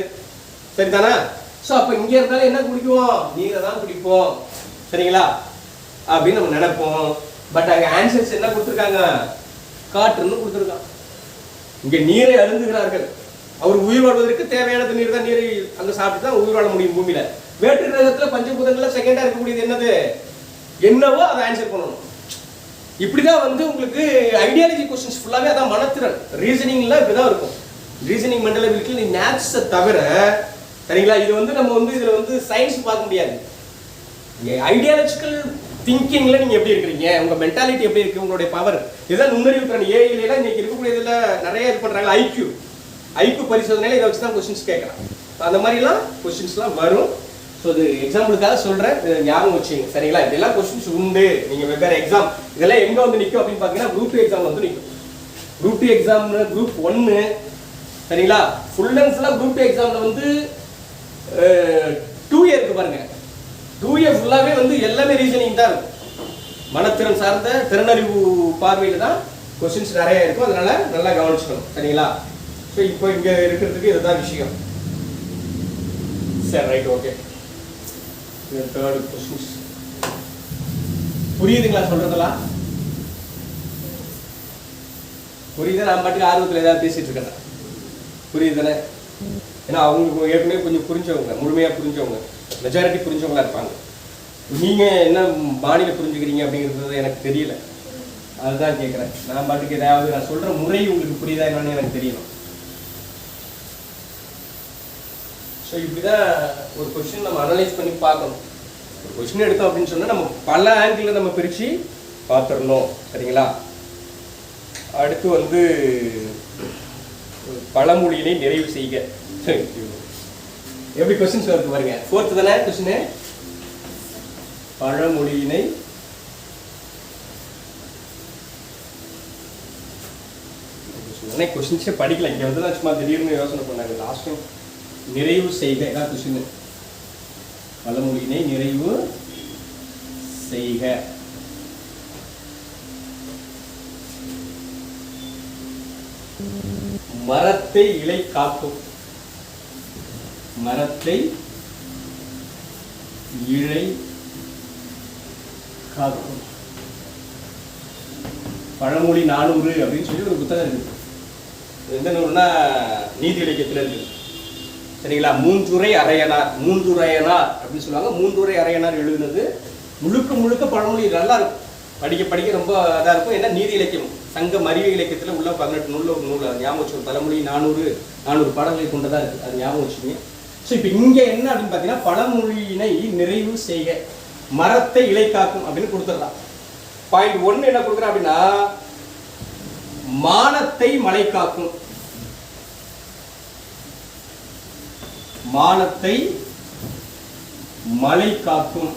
S2: சரிதானா? ஸோ அப்போ இங்க இருந்தாலும் என்ன குடிக்குவோம், நீரை தான் குடிப்போம், சரிங்களா அப்படின்னு நம்ம நினைப்போம். பட் அங்க ஆன்சர்ஸ் என்ன கொடுத்துருக்காங்க, காற்றுன்னு கொடுத்துருக்கான். இங்க நீரை அருந்துகிறார்கள், அவர் உயிர் வாழ்வதற்கு தேவையான நீர் தான், நீரை அங்க சாப்பிட்டு தான் உயிர் வாழ முடியும் பூமியில. வேற்று கிரகத்துல பஞ்சபூதங்கள்ல செகண்டா இருக்கக்கூடியது என்னது, என்னவோ அதை ஆன்சர் பண்ணணும். இப்படிதான் வந்து உங்களுக்கு ஐடியாலஜி கொஸ்டின்ஸ் ஃபுல்லாவே அதான் மனத்திறன். ரீசனிங்ல இப்படிதான் இருக்கும். ரீசனிங் மெண்டல் அபிலிட்டி நீ மேத்ஸை தவிர, சரிங்களா, இது வந்து நம்ம வந்து இதுல வந்து சயின்ஸ் பார்க்க முடியாது. ஐடியாலஜிக்கல் திங்கிங்ல நீங்க எப்படி இருக்கிறீங்க, உங்க மென்டாலிட்டி எப்படி இருக்கு, உங்களுடைய பவர், இதுதான் நுண்ணறிவு திறன். ஏஐல இன்னைக்கு இருக்கக்கூடிய இதுல நிறைய இது பண்றாங்க. ஐக்யூ பரிசோதனையில இதை வச்சு தான் கொஸ்டின்ஸ் கேட்கலாம். அந்த மாதிரிலாம் கொஸ்டின்ஸ்லாம் வரும். ஸோ இது எக்ஸாம்பிளுக்காக சொல்றேன், ஞாபகம் வச்சுங்க, சரிங்களா? இதெல்லாம் கொஸ்டின்ஸ் உண்டு. நீங்க வெவ்வேறு எக்ஸாம் இதெல்லாம் எங்க வந்து நிற்கும் அப்படின்னு பாத்தீங்கன்னா குரூப் 2 எக்ஸாம் வந்து நிற்கும். குரூப் 2 எக்ஸாம், குரூப் 1, சரிங்களா, ஃபுல் அண்ட் ஃபுல்லா குரூப் 2 எக்ஸாம்ல வந்து 2A இருக்கு பாருங்க. 2A ஃபுல்லாவே வந்து எல்லாமே ரீசனிங் தான் இருக்கும். மனத்திறன் சார்ந்த திறனறிவு பார்வையில தான் கொஸ்டின்ஸ் நிறைய இருக்கும். அதனால நல்லா கவனிச்சுக்கணும், சரிங்களா? ஸோ இப்போ இங்க இருக்கிறதுக்கு இதுதான் விஷயம். சரி, ரைட், ஓகே. தேர்ட் கொஸ்டின்ஸ் புரியுதுங்களா சொல்றதெல்லாம்? புரியுது? நான் பாட்டுக்கு ஆர்வத்தில் ஏதாவது பேசிட்டு இருக்கேன், புரியுது தானே? ஏன்னா அவங்க ஏற்கனவே கொஞ்சம் புரிஞ்சவங்க, முழுமையா புரிஞ்சவங்க, மெஜாரிட்டி புரிஞ்சவங்களா இருப்பாங்க. நீங்க என்ன பாணியில புரிஞ்சுக்கிறீங்க அப்படிங்கிறது எனக்கு தெரியல, அதுதான் கேட்குறேன். நான் பாட்டுக்கு ஏதாவது நான் சொல்ற முறை உங்களுக்கு புரியுதா என்னன்னு எனக்கு தெரியணும். ஸோ இப்படிதான் ஒரு கொஸ்டின் நம்ம அனலைஸ் பண்ணி பார்க்கணும். ஒரு கொஸ்டின் எடுத்தோம் அப்படின்னு சொன்னா நம்ம பல ஆங்கிள் நம்ம பிரிச்சு பார்த்துடணும், சரிங்களா? அடுத்து வந்து பழமொழியினை நிறைவு செய்க. எப்படி கொஸ்டின்ஸ் வருது பாருங்க. 4th தானே கொஸ்டின், பழமொழியினை கொஸ்டின்ஸே படிக்கல. இங்க வந்து சும்மா திடீர்னு யோசனை பண்ணாங்க. லாஸ்ட் டைம் நிறைவு செய்க தான் கொஸ்டின். பழமொழியினை நிறைவு செய்க. மரத்தை இலை காக்கும், மரத்தை இலை காக்கும். பழமொழி 400 அப்படின்னு சொல்லி ஒரு புத்தகம் இருக்கு. எந்த நூல்னா நீதி இலக்கியத்தில் இருக்கு, சரிங்களா? மூன்றுரை அரையனார் அப்படின்னு சொல்லுவாங்க. மூன்றுரை அரையனார் எழுதுனது முழுக்க முழுக்க பழமொழி. நல்லா இருக்கும், படிக்க படிக்க ரொம்ப இதாக இருக்கும். ஏன்னா நீதி இலக்கியம், சங்கம் அறிவு இலக்கியத்தில் உள்ள 18 நூலில் ஒரு நூல், அது ஞாபகம் வச்சுக்கணும். பழமொழி 400 பாடல்களை கொண்டதாக இருக்குது, அது ஞாபகம் வச்சுக்கோங்க. ஸோ இப்போ இங்கே என்ன அப்படின்னு பார்த்தீங்கன்னா பழமொழியினை நிறைவு செய்க, மரத்தை இலை காக்கும் அப்படின்னு கொடுத்துடலாம். பாயிண்ட் 1 என்ன கொடுக்குறேன் அப்படின்னா மானத்தை மலை காக்கும், மானத்தை மலை காக்கும்.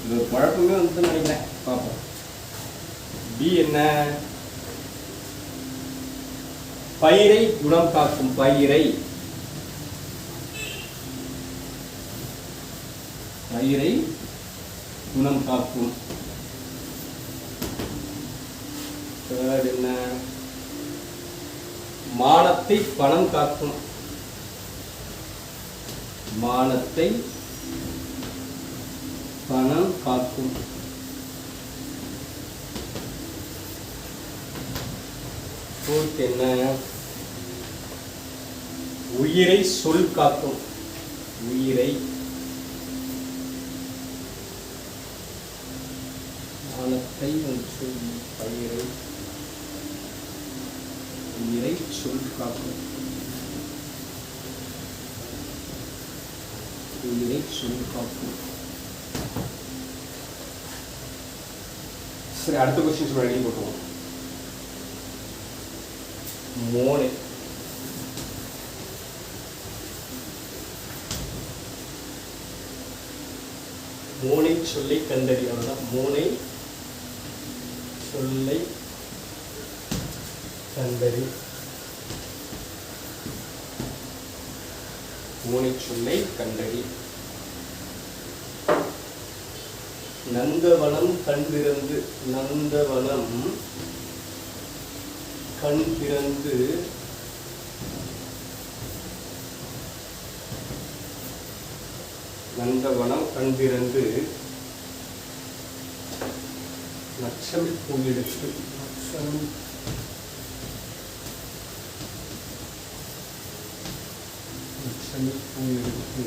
S2: இது குழப்பமே வந்து நினைக்கிறேன், பார்ப்போம். பி என்ன, பயிரை குணம் காக்கும், பயிரை குணம் காக்கும். தேர்ட் என்ன, மானத்தை பணம் காக்கும், மானத்தை பணம் காக்கும். ஃபோர்த் என்ன, உயிரை சொல் காக்கும், உயிரை வானத்தை பயிரை இறை சொல் காக்கும். இறை சொல் காக்கும். சரி, அடுத்த கொஸ்டின் ரெடி போட்டுருவோம். மோனை மோனை சொல்லை கண்டறி. அவ்வளவுதான். மோனை சொல்லை கண்டறி. மோனை சொல்லை கண்டறி. நந்தவனம் கண் திறந்து. நந்தவனம் கண் திறந்து நந்தவனம் கண் திறந்து நச்சமிழ் பூயெடுத்து. நச்சமிழ் பூயெடுத்து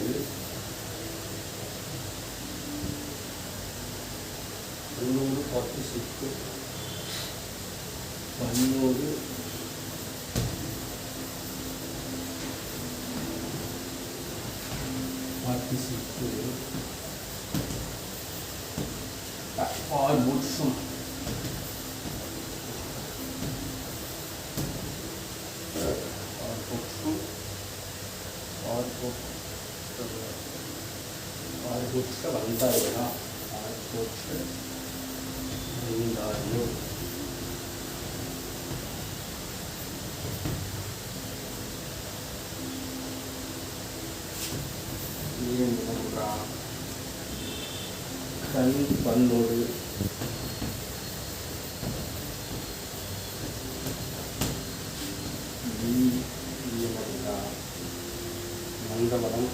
S2: 146 100 ஆர்புட்சம். ஆர்புட்ச வந்தாயா. ஆர்புட்ச வந்தாயோ. கண் பண்ணோடு நந்தவனம்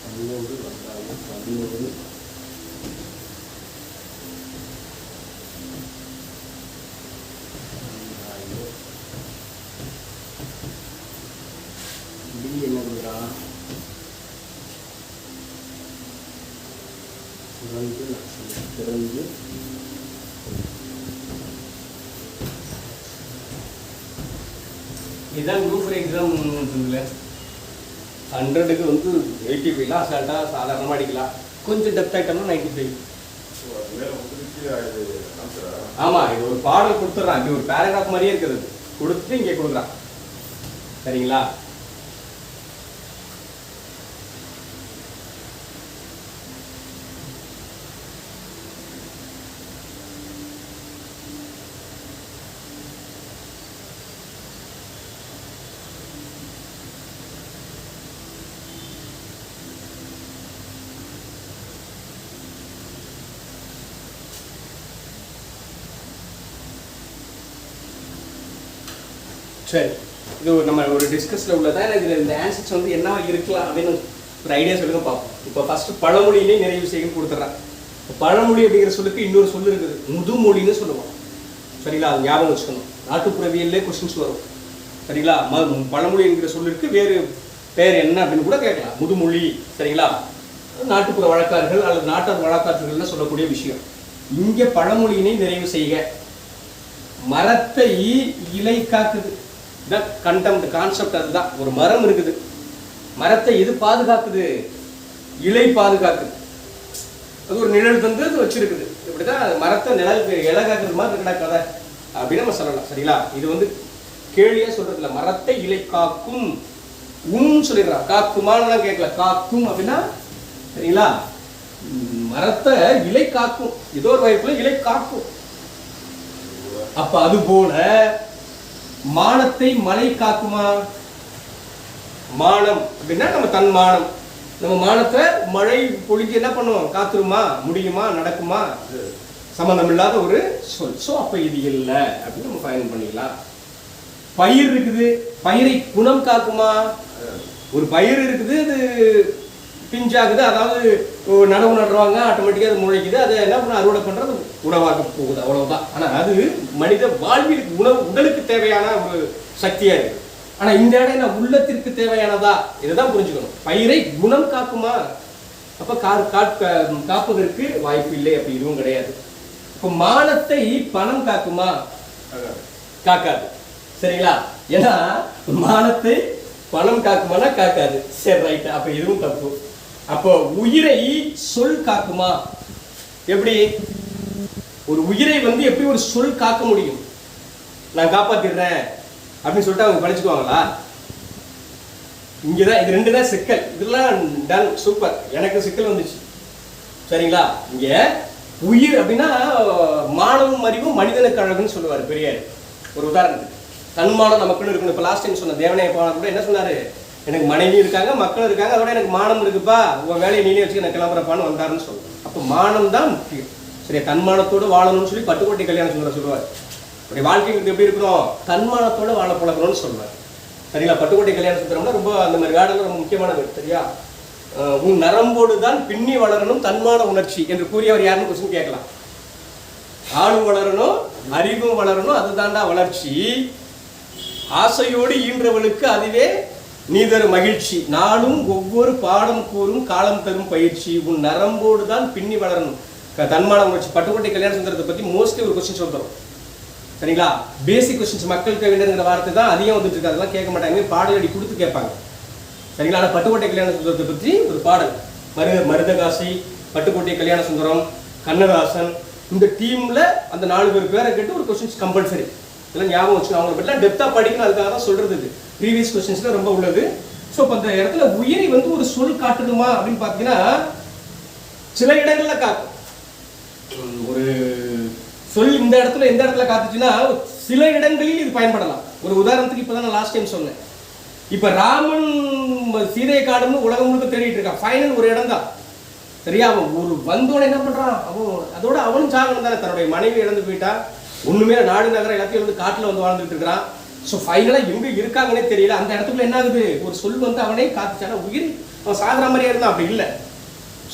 S2: பன்னோடு வந்தாலும் பன்னோடு என்னதுடா திறந்து திறந்து இதுதான் குரூப் ஃபார் எக்ஸாம் இருக்குல்ல. 100க்கு வந்து 85லாம் அசால்ட்டாக சாதாரணமாக அடிக்கலாம். கொஞ்சம் டெப்த் ஆகிட்டோம்னா 95. ஆமாம், இது ஒரு பாடல் கொடுத்துட்றான். இப்படி ஒரு பேராகிராஃப் மாதிரியே இருக்குது. கொடுத்து இங்கே கொடுக்குறான். சரிங்களா? சரி, இது நம்ம ஒரு டிஸ்கஸில் உள்ளதான். இதில் இந்த ஆன்சர்ஸ் வந்து என்ன இருக்கலாம் அப்படின்னு ஒரு ஐடியா சொல்லுங்க பார்ப்போம். இப்போ ஃபர்ஸ்ட் பழமொழியிலே நிறைய விஷயங்கள் கொடுத்துட்றான். பழமொழி அப்படிங்கிற சொல்லுக்கு இன்னொரு சொல்லு இருக்குது, முதுமொழின்னு சொல்லுவோம். சரிங்களா? அது ஞாபகம் வச்சுக்கணும். நாட்டுப்புறவியல்லே கொஸ்டின்ஸ் வரும். சரிங்களா? பழமொழி என்கிற சொல்லிருக்கு வேறு பேர் என்ன அப்படின்னு கூட கேட்கலாம். முதுமொழி. சரிங்களா? நாட்டுப்புற வழக்காறுகள் அல்லது நாட்டார் வழக்காற்றுகள்னு சொல்லக்கூடிய விஷயம். இங்கே பழமொழியினை நிறைவு செய்க. மரத்தை இலை காக்குது. கண்டெம்ட் கான்செப்ட் அதுதான். ஒரு மரம் இருக்குது, மரத்தை எது பாதுகாக்குது? இலை பாதுகாக்குது. அது ஒரு நிழல் தந்து அது வச்சிருக்குது. இப்படிதான் மரத்தை நிழல் இலை காக்குறது மாதிரி இருக்கடா கதை அப்படின்னு நம்ம சொல்லலாம். சரிங்களா? இது வந்து கேள்வியா சொல்றது இல்லை. மரத்தை இலை காக்கும் சொல்லிடுறா. காக்குமான்னு கேட்கல, காக்கும் அப்படின்னா. சரிங்களா? மரத்தை இலை காக்கும், ஏதோ ஒரு வகைக்குள்ள இலை காக்கும். அப்ப அது போல மானத்தை மழை காக்குமா? மானம் அப்படின்னா நம்ம தன் மானம். நம்ம மானத்தை மழை பொழிஞ்சு என்ன பண்ணுவோம்? காத்துருமா? முடியுமா? நடக்குமா? சம்பந்தம் இல்லாத ஒரு சொல். ஸோ அப்ப இது இல்லை அப்படின்னு நம்ம பயன் பண்ணிக்கலாம். பயிர் இருக்குது, பயிரை குணம் காக்குமா? ஒரு பயிர் இருக்குது, அது பிஞ்சாகுது, அதாவது நடவு நடுறாங்க, ஆட்டோமேட்டிக்காக அது முளைக்குது, அதை என்ன பண்ண அறுவடை பண்ணுறது உணவாக போகுது, அவ்வளவுதான். ஆனால் அது மனித வாழ்விற்கு உடலுக்கு தேவையான ஒரு சக்தியாக இருக்குது. ஆனால் இந்த இடம் நான் உள்ளத்திற்கு தேவையானதா, இதுதான் புரிஞ்சுக்கணும். பயிரை குணம் காக்குமா? அப்போ காப்பதற்கு வாய்ப்பு இல்லை, அப்படி இதுவும் கிடையாது. இப்போ மானத்தை பணம் காக்குமா? காக்காது. சரிங்களா? ஏன்னா மானத்தை பணம் காக்குமானா காக்காது. சரி, ரைட். அப்ப இதுவும் தப்பு. அப்போ உயிரை சொல் காக்குமா? எப்படி ஒரு உயிரை எப்படி ஒரு சொல் காக்க முடியும்? நான் காப்பாத்திடுறேன் அப்படின்னு சொல்லிட்டு அவங்க படிச்சுக்குவாங்களா? இங்கதான் இது ரெண்டு தான் சிக்கல். இதெல்லாம் டன், சூப்பர். எனக்கு சிக்கல் வந்துச்சு. சரிங்களா? இங்க உயிர் அப்படின்னா மானமும் அறிவும் மனிதனுக்கு அழகுன்னு சொல்லுவார் பெரியார். ஒரு உதாரணத்துக்கு தன்மானம் நமக்குன்னு இருக்கணும். இப்போ லாஸ்ட் டைம் சொன்ன தேவனைய போனா கூட என்ன சொன்னாரு? எனக்கு மனைவி இருக்காங்க, மக்கள் இருக்காங்க, அதோட எனக்கு மானம் இருக்குப்பா, உன் வேலையை நீனே வச்சு எனக்கு கிளம்புறப்பான்னு வந்தாருன்னு சொல்லுவோம். அப்போ மானம் தான் முக்கியம். சரி, தன்மானத்தோடு வாழணும்னு சொல்லி பட்டுக்கோட்டை கல்யாணம் சொல்லுவார். அப்படி வாழ்க்கைக்கு எப்படி இருக்கணும்? தன்மானத்தோடு வாழ பழக்கணும்னு சொல்லுவார். சரிங்களா? பட்டுக்கோட்டை கல்யாணம் சுத்தரம்னா ரொம்ப அந்த மாதிரி வேடெல்லாம் ரொம்ப முக்கியமானது. சரியா? உன் நரம்போடு தான் பின்னி வளரணும் தன்மான உணர்ச்சி என்று கூறியவர் யாருன்னு கொஸ்டின் கேட்கலாம். ஆளும் வளரணும், அறிவும் வளரணும், அதுதான்டா வளர்ச்சி. ஆசையோடு ஈன்றவளுக்கு அதுவே நீ தரும் மகிழ்ச்சி. நாளும் ஒவ்வொரு பாடம் கூறும் காலம் தரும் பயிற்சி. உன் நரம்போடு தான் பின்னி வளரணும் தன்மான உணர்ச்சி. பட்டுக்கோட்டை கல்யாண சுந்தரத்தை பற்றி மோஸ்ட்லி ஒரு கொஸ்டின் சொல்றோம். சரிங்களா? பேசிக் கொஸ்டின்ஸ் மக்களுக்கு வேண்டுங்கிற வார்த்தை தான் அதிகம் வந்துட்டு இருக்கு. அதெல்லாம் கேட்க மாட்டாங்க, பாடல் அடி கொடுத்து கேட்பாங்க. சரிங்களா? ஆனால் பட்டுக்கோட்டை கல்யாண சுந்தரத்தை பற்றி ஒரு பாடல், மருதகாசி, பட்டுக்கோட்டை கல்யாண சுந்தரம், கண்ணதாசன், இந்த டீம்ல அந்த 4 பேர் பேரை கேட்டு ஒரு கொஸ்டின்ஸ் கம்பல்சரி. இதெல்லாம் ஞாபகம் வச்சு அவங்களை பற்றிலாம் டெப்த்தாக படிக்கணும். அதுக்காக தான் சொல்றது. இது ப்ரீவியஸ் கொஸ்டின்ஸ்ல ரொம்ப உள்ளது. ஸோ இப்போ அந்த இடத்துல உயிரை ஒரு சொல் காட்டுதுமா அப்படின்னு பார்த்தீங்கன்னா சில இடங்கள்ல காட்டும். ஒரு சொல் இந்த இடத்துல காத்துச்சுன்னா சில இடங்களில் இது பயன்படலாம். ஒரு உதாரணத்துக்கு இப்போதான் நான் லாஸ்ட் டைம் சொன்னேன். இப்போ ராமன் சீதையை காடுன்னு உலகம் முழுக்க தேடிட்டு இருக்கான். ஃபைனல் ஒரு இடம் தான். சரியா? அவன் ஒரு வந்தோட என்ன பண்றான்? அதோட அவனும் சாகணும் தானே. தன்னுடைய மனைவி இழந்து போயிட்டா, ஒண்ணுமே நாடு நகரம் எல்லாத்தையும் காட்டுல வாழ்ந்துட்டு இருக்கிறான். ஸோ ஃபைனலா எங்க இருக்காங்கன்னே தெரியல. அந்த இடத்துக்குள்ள என்ன ஆகுது? ஒரு சொல் அவனே காத்துச்சானா உயிர் அவன் சாகுற மாதிரியா இருந்தான். அப்படி இல்லை.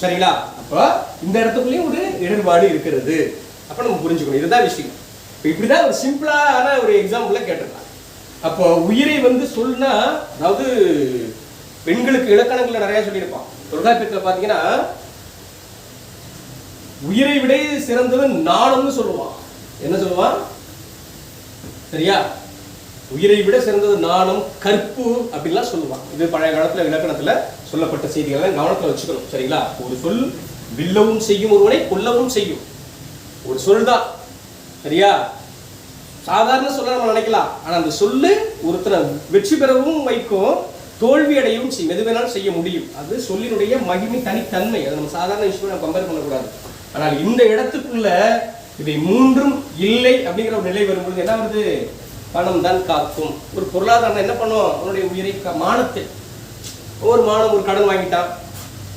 S2: சரிங்களா? அப்போ இந்த இடத்துக்குள்ளேயும் ஒரு இடர்பாடு இருக்கிறது. அப்ப நம்ம புரிஞ்சுக்கணும். இதுதான் விஷயம். இப்போ இப்படிதான் ஒரு சிம்பிளான ஒரு எக்ஸாம்பிள கேட்டிருக்காங்க. அப்போ உயிரை சொல்லுனா, அதாவது பெண்களுக்கு இலக்கணங்களை நிறைய சொல்லியிருப்பான். தொல்காப்பியத்தில் பார்த்தீங்கன்னா உயிரை விட சிறந்தது நாணம்னு சொல்லுவான். என்ன சொல்லுவான்? சரியா? உயிரை விட சிறந்தது நாணம், கற்பு அப்படின்லாம் சொல்லுவான். இது பழைய காலத்துல இலக்கணத்துல சொல்லப்பட்ட செய்திகளை கவனத்துல வச்சுக்கணும். சரிங்களா? ஒரு சொல் வில்லவும் செய்யும், ஒருவனை கொல்லவும் செய்யும். ஒரு சொல் தான். சரியா? சாதாரண சொல்ல நம்ம நினைக்கலாம். ஆனா அந்த சொல்லு ஒருத்தரை வெற்றி பெறவும் வைக்கும், தோல்வி அடையவும் செய்யும். எது வேணாலும் செய்ய முடியும். அது சொல்லினுடைய மகிமை, தனித்தன்மை. அதை நம்ம சாதாரண விஷயம் கம்பேர் பண்ணக்கூடாது. ஆனால் இந்த இடத்துக்குள்ள இவை மூன்றும் இல்லை அப்படிங்கிற ஒரு நிலை வரும்பொழுது என்ன வருது? பணம் தான் காக்கும். ஒரு பொருளாதாரம் என்ன பண்ணும்? அவனுடைய உயிரை மானத்தை, ஒரு மானம் ஒரு கடன் வாங்கிட்டான்,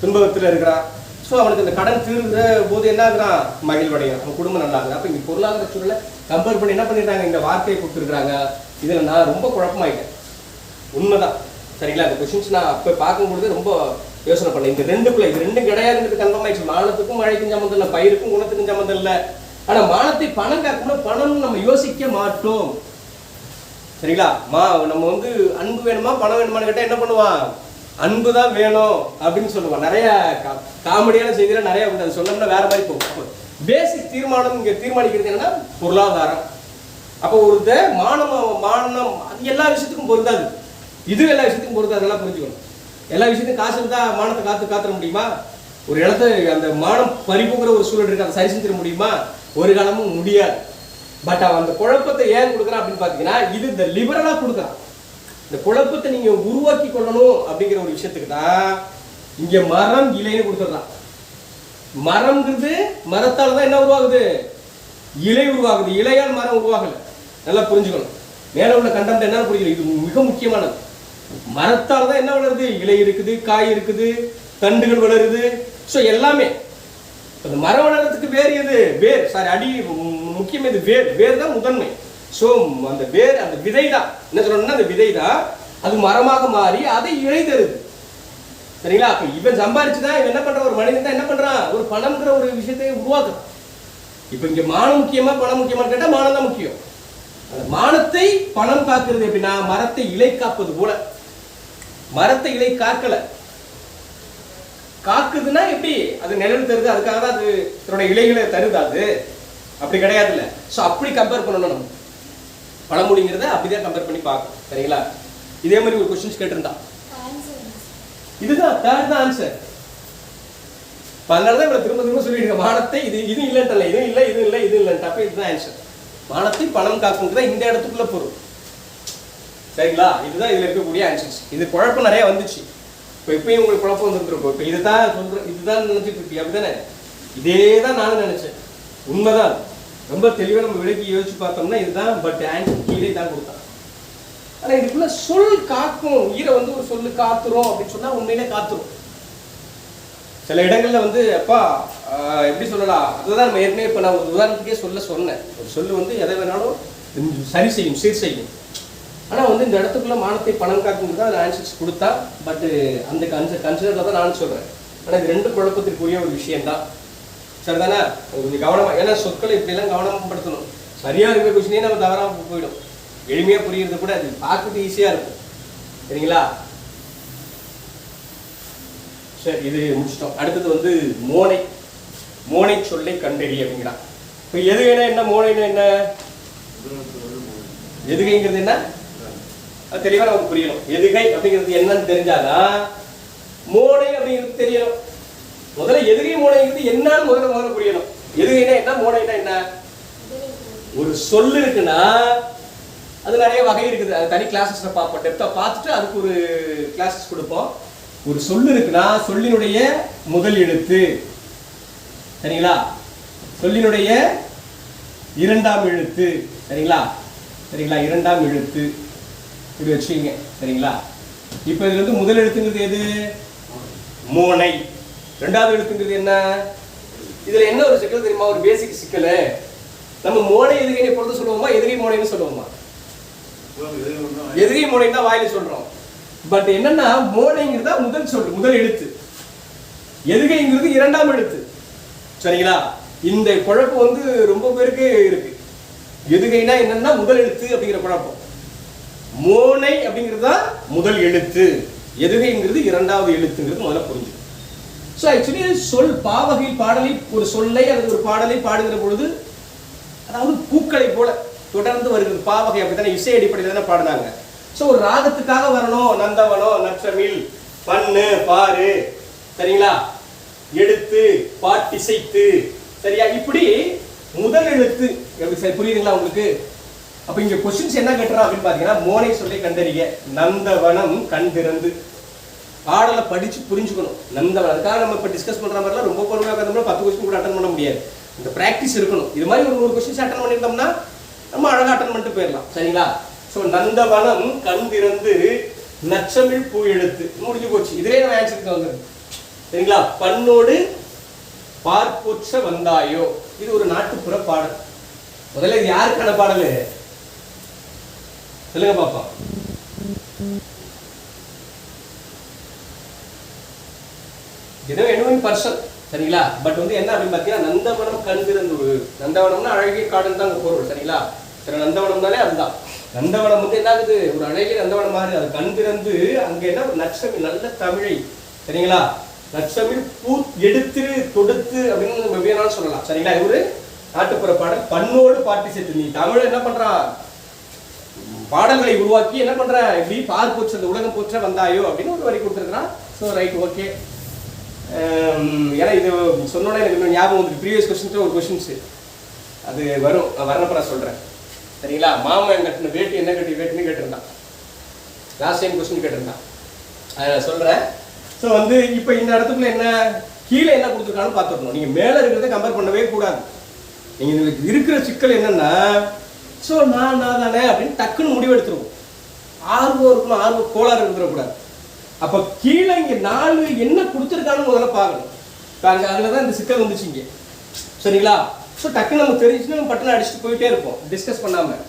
S2: துன்பத்தில் இருக்கிறான். ஸோ அவனுக்கு அந்த கடன் தீர்ந்த போது என்ன ஆகுறான்? மகிழ்வடையும், அவன் குடும்பம் நல்லா ஆகுது. அப்போ இங்கே பொருளாதார சூழலை கம்பேர் பண்ணி என்ன பண்ணிடுறாங்க? இந்த வார்த்தையை கொடுத்துருக்குறாங்க. இதில் நான் ரொம்ப குழப்பமாயிட்டேன். உண்மைதான். சரிங்களா? இந்த கொஸ்டின்ஸ் நான் அப்போ பார்க்கும்பொழுது ரொம்ப யோசனை பண்ணேன். இந்த ரெண்டுக்குள்ள இது ரெண்டும் கிடையாதுன்றது கன்ஃபார்ம் ஆயிடுச்சு. மானத்துக்கும் மழைக்கும் சம்மந்தம் இல்லை, பயிருக்கும் குணத்துக்கும் சம்மந்தம் இல்லை. ஆனால் மானத்தை பணம் காக்கணும், பணம் நம்ம யோசிக்க மாட்டோம். சரிங்களா? நம்ம அன்பு வேணுமா பணம் வேணுமான்னு கேட்டால் என்ன பண்ணுவான்? அன்பு தான் வேணும் அப்படின்னு சொல்லுவான். நிறைய காமெடியான செய்தியில நிறைய உண்டு. சொன்னோம்னா வேற மாதிரி போகும். பேசிக் தீர்மானம் இங்க தீர்மானிக்கிறது என்னன்னா பொருளாதாரம். அப்போ ஒருத்த மானம் அது எல்லா விஷயத்துக்கும் பொருந்தாது. இது எல்லா விஷயத்துக்கும் பொருந்தாது. அதெல்லாம் புரிஞ்சுக்கணும். எல்லா விஷயத்தையும் காசு இருந்தா மானத்தை காத்துற முடியுமா? ஒரு இடத்த அந்த மானம் பறிபோகிற ஒரு சூழல் இருக்கு, அதை சரி செஞ்சிட முடியுமா? ஒரு காலமும் முடியாது. பட் அவன் அந்த குழப்பத்தை ஏன் கொடுக்குறான் அப்படின்னு பாத்தீங்கன்னா, இது இந்த லிபரலா கொடுக்குறான். இந்த குழப்பத்தை நீங்க உருவாக்கி கொள்ளணும் அப்படிங்கிற ஒரு விஷயத்துக்கு தான் இங்க மரம் இலைன்னு கொடுத்துடலாம். மரம்ங்கிறது மரத்தால் தான் என்ன உருவாகுது? இலை உருவாகுது. இலையால் மரம் உருவாகல. நல்லா புரிஞ்சுக்கணும். மேல உள்ள கண்டென்ட் என்ன புரியுது? இது மிக முக்கியமானது. மரத்தால் தான் என்ன வளருது? இலை இருக்குது, காய் இருக்குது, தண்டுகள் வளருது. ஸோ எல்லாமே அந்த மரம் வளர்றதுக்கு வேர் எது? வேர். சாரி, அடி முக்கியம். இது வேர் தான் முதன்மை. ஸோ அந்த வேர், அந்த விதை தான் என்ன சொல்லணும்னா, அந்த விதை தான் அது மரமாக மாறி அதை இலை தருது. சரிங்களா? அப்ப இவன் சம்பாரிச்சுதான் இவன் என்ன பண்றான், ஒரு மனிதன் தான் என்ன பண்றான், ஒரு பணம்ங்கிற ஒரு விஷயத்தை உருவாக்குறான். இப்ப இங்க மானம் முக்கியமா பணம் முக்கியமான்னு கேட்டா மானம் தான் முக்கியம். அந்த மானத்தை பணம் காக்கிறது எப்படின்னா, மரத்தை இலை காப்பது போல. மரத்தை இலை காக்கல, காக்குதுன்னா எப்படி, அது நிழல் தருது, அதுக்காக தான் அது தன்னோட இலைகளை தருது, அது அப்படி கிடையாதுல்ல. ஸோ அப்படி கம்பேர் பண்ணணும் நம்ம பழமொழிங்கிறத அப்படிதான் கம்பேர் பண்ணி பார்க்கணும். சரிங்களா? இதே மாதிரி ஒரு கொஸ்டின்ஸ் கேட்டிருந்தான், இதுதான் தேர்ட் தான் ஆன்சர். அதனாலதான் இவ்வளவு திரும்ப திரும்ப சொல்லிடுங்க, மானத்தை இது இது இல்லைன்றல, இது இல்லை இது இல்லை இது இல்லைன்ட்டு, அப்ப இதுதான் ஆன்சர். மானத்தை பணம் காக்குங்கிறத இந்த இடத்துக்குள்ள பொருள். சரிங்களா? இதுதான் இதுல இருக்கக்கூடிய ஆன்சர்ஸ். இது குழப்பம் நிறைய வந்துச்சு. இப்போ இப்பயும் உங்களுக்கு குழப்பம் வந்துருக்கும். இப்போ இதுதான் சொல்றேன், இதுதான் நினைச்சிட்டு இருப்பீங்க, அப்படித்தானே? இதே தான் நானும் நினைச்சேன், உண்மைதான். ரொம்ப தெளிவாக நம்ம விலைக்கு யோசிச்சு பார்த்தோம்னா இதுதான். பட் ஆன்சர் கீழே தான் கொடுத்தான். ஆனா இதுக்குள்ள சொல் காக்கும், உயிரை வந்து ஒரு சொல்லு காத்துரும் அப்படின்னு சொன்னா உண்மையிலே காத்துரும். சில இடங்கள்ல வந்து அப்பா எப்படி சொல்லலாம், அதுதான் நம்ம ஏற்கனவே இப்போ நான் ஒரு உதாரணத்துக்கே சொன்னேன். ஒரு சொல்லு வந்து எதை வேணாலும் சரி செய்யும், சீர் செய்யும். ஆனா வந்து இந்த இடத்துக்குள்ள மானத்தை பணம் காக்குங்கிறது தான் ஆன்சர்ஸ் கொடுத்தா. பட் அந்த கன்சிடர்ல தான் நான் சொல்றேன். ஆனா இது ரெண்டு குழப்பத்திற்குரிய ஒரு விஷயம் தான். சரிதானே? கொஞ்சம் கவனமா, ஏன்னா சொற்களை இப்படிலாம் கவனப்படுத்தணும். சரியா இருக்கிற கொஸ்டினே நம்ம தவறாம போயிடும். எளிமையா புரியுறது கூட அது பார்க்கறது ஈஸியா இருக்கும். சரிங்களா? சரி, இது முடிச்சிட்டோம். அடுத்தது வந்து மோனை. மோனை சொல்லை கண்டறி அப்படிங்கிறான். இப்போ எதுகைனா என்ன, மோனைனா என்ன, எதுகைங்கிறது என்ன, அது தெளிவா நமக்கு புரியணும். எதுகை அப்படிங்கிறது என்னன்னு தெரிஞ்சாதான் மோனை அப்படிங்கிறது தெரியணும். முதல்ல எதுகை மோனைங்கிறது என்னன்னு முதல்ல புரியணும். எதுகைனா என்ன, மோனைனா என்ன. ஒரு சொல்லு இருக்குன்னா அது நிறைய வகை இருக்குது. அது தனி கிளாஸஸ்ல பார்ப்போம், டெப்தா பார்த்துட்டு அதுக்கு ஒரு கிளாஸஸ் கொடுப்போம். ஒரு சொல்லு இருக்குன்னா சொல்லினுடைய முதல் எழுத்து, சரிங்களா, சொல்லினுடைய இரண்டாம் எழுத்து, சரிங்களா, சரிங்களா, இரண்டாம் எழுத்து இப்படி வச்சுக்கீங்க. சரிங்களா? இப்ப இதுல வந்து முதல் எழுத்துங்கிறது எது, மோனை. இரண்டாவது எழுத்துங்கிறது என்ன. இதுல என்ன ஒரு சிக்கல் தெரியுமா, ஒரு பேசிக் சிக்கல். நம்ம மோனை எதுகைன்னு பொறுத்து சொல்லுவோமா, எதுகை மோனைன்னு சொல்லுவோமா? எதுகை மோனை தான் வாயில சொல்றோம். பட் என்னன்னா மோனைங்கிறதா முதல் சொல், முதல் எழுத்து. எதுகைங்கிறது இரண்டாம் எழுத்து. சரிங்களா? இந்த குழப்பம் வந்து ரொம்ப பேருக்கு இருக்கு. எதுகைனா என்னன்னா முதல் எழுத்து அப்படிங்கிற குழப்பம். மோனை அப்படிங்கிறதா முதல் எழுத்து, எதுகைங்கிறது இரண்டாவது எழுத்துங்கிறது முதல்ல புரிஞ்சு. ஸோ ஆக்சுவலி சொல் பாவகை பாடலை, ஒரு சொல்லை அல்லது ஒரு பாடலை பாடுகிற பொழுது, அதாவது பூக்களை போல தொடர்ந்து வருகிறது. பாவகை அப்படித்தானே, இசை அடிப்படையில் தானே பாடுனாங்க. ஸோ ஒரு ராகத்துக்காக வரணும், நந்தவனம், நற்றமிழ், பண்ணு, பாரு, சரிங்களா, எடுத்து, பாட்டிசைத்து, சரியா, இப்படி முதல் எழுத்து. சரி, புரியுதுங்களா உங்களுக்கு? அப்ப இங்க கொஸ்டின்ஸ் என்ன கேட்டுறோம் அப்படின்னு பாத்தீங்கன்னா, மோனை சொல்லை கண்டறிய, நந்தவனம் கண் திறந்து. பாடலை படிச்சு புரிஞ்சுக்கணும். நந்தவனம், அதுக்காக நம்ம இப்ப டிஸ்கஸ் பண்ற மாதிரிலாம் ரொம்ப பொறுமையாக உட்காந்தோம்னா 10 கொஸ்டின் கூட அட்டன் பண்ண முடியாது. இந்த பிராக்டிஸ் இருக்கணும். இது மாதிரி ஒரு 100 கொஸ்டின்ஸ் அட்டன் பண்ணியிருந்தோம்னா நம்ம அழகா அட்டன் பண்ணிட்டு போயிடலாம். சரிங்களா? ஸோ நந்தவனம் கண் திறந்து நச்சமிழ் பூ எழுத்து, முடிஞ்சு போச்சு. இதுலேயே நம்ம ஆன்சருக்கு வந்துடும். சரிங்களா? பண்ணோடு பார்ப்பொற்ற வந்தாயோ, இது ஒரு நாட்டுப்புற பாடல். முதல்ல இது யாருக்கான பாடல் சொல்லுங்க பாப்பா. எனுவன் பர்சன், சரிங்களா? பட் வந்து என்ன அப்படின்னு பார்த்தீங்கன்னா, நந்தவனம் கண் திறந்து. நந்தவனம்னா அழகிய காடுன்னு தான் பொருள். சரிங்களா? சரி, நந்தவனம்னாலே அதுதான். நந்தவனம் வந்து என்ன ஆகுது, ஒரு அழகிய நந்தவனம் மாதிரி. அது கண் திறந்து அங்க என்ன, ஒரு நச்சமிழ், நல்ல தமிழை, சரிங்களா, நச்சமிழ் பூ எடுத்து தொடுத்து அப்படின்னு நம்ம எப்படினாலும் சொல்லலாம். சரிங்களா? இது ஒரு நாட்டுப்புற பாடல். பண்ணோடு பாட்டி சேர்த்து. நீ தமிழ் என்ன பண்றா, பாடல்களை உருவாக்கி என்ன பண்ற, இப்படி பார் போச்சு, அந்த உலகம் போற்ற வந்தாயோ அப்படின்னு ஒரு வரி கொடுத்துருக்கான். So right, okay. ஏன்னா இது சொன்னோன்னே எனக்கு இன்னும் ஞாபகம் வந்து ப்ரீவியஸ் கொஸ்டின்ஸ் ஒரு கொஸ்டின்ஸ் அது வரும், வர்றப்ப நான் சொல்றேன். சரிங்களா? மாமன் கட்டின வேட்டி என்ன கட்டி வேட்டுன்னு கேட்டிருந்தான். லாஸ்ட் டைம் கொஸ்டின் கேட்டிருந்தான், அதை நான் சொல்றேன். ஸோ வந்து இப்போ இந்த இடத்துக்குள்ள என்ன, கீழே என்ன கொடுத்துருக்கான்னு பார்த்துக்கணும். நீங்க மேலே இருக்கிறத கம்பேர் பண்ணவே கூடாது. நீங்க இருக்கிற சிக்கல் என்னன்னா, ஸோ நான் தானே அப்படின்னு டக்குன்னு முடிவு எடுத்துருவோம். ஆர்வம் இருக்கணும், ஆர்வ கோளாறு இருந்துடக்கூடாது. அப்போ கீழே இங்கே 4 என்ன கொடுத்துருக்கான்னு முதல்ல பார்க்கணும். இப்போ அதில் தான் இந்த சிக்கல் வந்துச்சு இங்கே. சரிங்களா? ஸோ டக்குன்னு நமக்கு தெரிஞ்சுன்னா நம்ம பட்டனை அடிச்சுட்டு போயிட்டே இருப்போம் டிஸ்கஸ் பண்ணாமல்.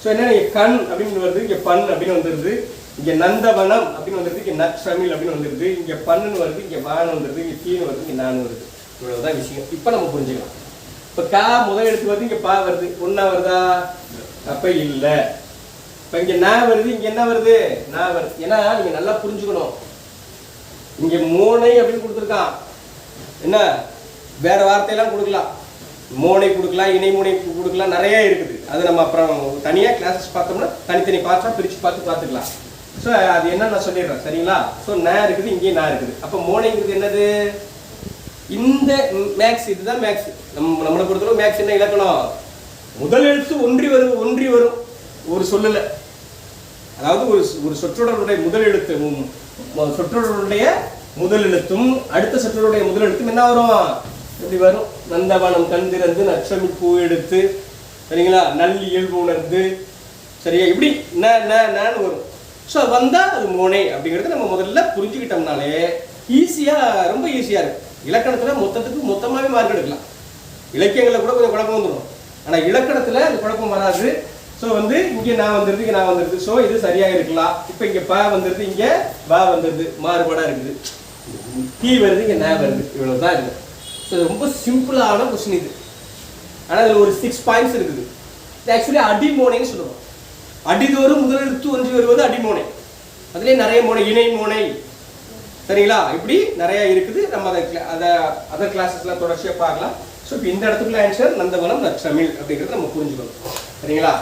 S2: ஸோ என்ன, இங்கே கண் அப்படின்னு வருது, இங்கே பண் அப்படின்னு வந்துடுது, இங்க நந்தவனம் அப்படின்னு வந்துருது, இங்க நற்றமிழ் அப்படின்னு வந்துருது, இங்க பண்ணுன்னு வருது, இங்க வான்னு வந்துருது, இங்க தீன்னு வருது, இங்க நான் வருது. இவ்வளவுதான் விஷயம். இப்ப நம்ம புரிஞ்சுக்கலாம். இப்ப கா முதல் எழுத்து வருது, இங்க பா வருது, ஒன்னா வருதா? அப்ப இல்ல. இப்ப இங்க நான் வருது, இங்க என்ன வருது? நான் வருது. ஏன்னா நீங்க நல்லா புரிஞ்சுக்கணும். இங்க மோனை அப்படின்னு கொடுத்துருக்கான். என்ன வேற வார்த்தையெல்லாம் கொடுக்கலாம், மோனை கொடுக்கலாம், இணை மோனை கொடுக்கலாம், நிறைய இருக்குது. அது நம்ம அப்புறம் தனியா கிளாஸஸ் பார்த்தோம்னா தனித்தனி பார்ட்டா பிரிச்சு பார்த்துக்கலாம். ஸோ அது என்ன நான் சொல்லிடுறேன், சரிங்களா? ஸோ நான் இருக்குது, இங்கேயும் நான் இருக்குது. அப்போ மோனைங்கிறது என்னது? இந்த மேக்ஸ், இதுதான் மேக்ஸ். நம்மளை பொறுத்தவரை மேக்ஸ் என்ன இலக்கணம்? முதல் எழுத்து ஒன்றி வரும் ஒரு சொல்லல. அதாவது ஒரு சொற்றொடருடைய முதல் எழுத்து, சொற்றொடருடைய முதல் எழுத்தும் அடுத்த சொற்றொடருடைய முதல் எழுத்தும் என்ன வரும்? இப்படி வரும். நந்தவனம் கண் திறந்து நற்றமிழ் பூ எடுத்து, சரிங்களா, நல் இயல்பு உணர்ந்து, சரியா, இப்படி நான் வரும். ஸோ வந்தால் அது மோனை அப்படிங்கிறது நம்ம முதல்ல புரிஞ்சுக்கிட்டோம்னாலே ரொம்ப ஈஸியாக இருக்கும். இலக்கணத்தில் மொத்தமாகவே மார்க் எடுக்கலாம். இலக்கியங்களில் கூட கொஞ்சம் குழப்பம் வந்துடும், ஆனால் இலக்கணத்தில் அது குழப்பம் வராது. ஸோ இங்கே நான் வந்துடுது, இங்கே நான் வந்துடுது. ஸோ இது சரியாக இருக்கலாம். இப்போ இங்கே பா வந்துடுது, இங்கே வா வந்துடுது, மாறுபாடாக இருக்குது. தீ வருது, இங்கே நான் வருது, இவ்வளோ தான் இருக்குது. ஸோ ரொம்ப சிம்பிளான கொஸ்டின் இது. ஆனால் அதில் ஒரு 6 பாயிண்ட்ஸ் இருக்குது. இது ஆக்சுவலி அடிமோனைன்னு சொல்லுவோம். அடிதோறும் முதல் எழுத்து ஒன்றி வருவது அடிமோனை. அதுலேயே நிறைய மோனை, இணை மோனை, சரிங்களா, இப்படி நிறைய இருக்குது. நம்ம அதை அதர் கிளாஸஸ்லாம் தொடர்ச்சியாக பார்க்கலாம். ஸோ இப்போ இந்த இடத்துக்குள்ள ஆன்சர் நந்தவனம் நற்றமிழ் அப்படிங்கிறத நம்ம புரிஞ்சுக்கணும், சரிங்களா?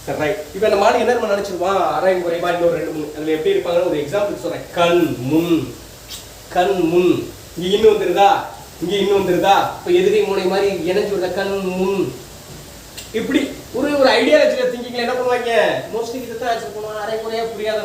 S2: சரி, ரைட். இப்போ நம்ம ஆள் என்ன நினைச்சிருவான், அரை குறைவா இன்னொரு 2 3 அதில் எப்படி இருப்பாங்கன்னு ஒரு எக்ஸாம்பிள் சொல்கிறேன். கண் முன் இங்கே இன்னும் வந்துருதா, இங்கே இன்னும் வந்துருதா? இப்போ எதிரை மூனை மாதிரி இணைஞ்சு வருதா? கண் முன். இப்படி ஒரு ஐடியாலஜிக்கல் திங்கிங்ல என்ன பண்ணுவாங்க, மோஸ்ட்லி இதை தான் ஆன்சர் பண்ணுவாங்க. அரை குறையா புரியாத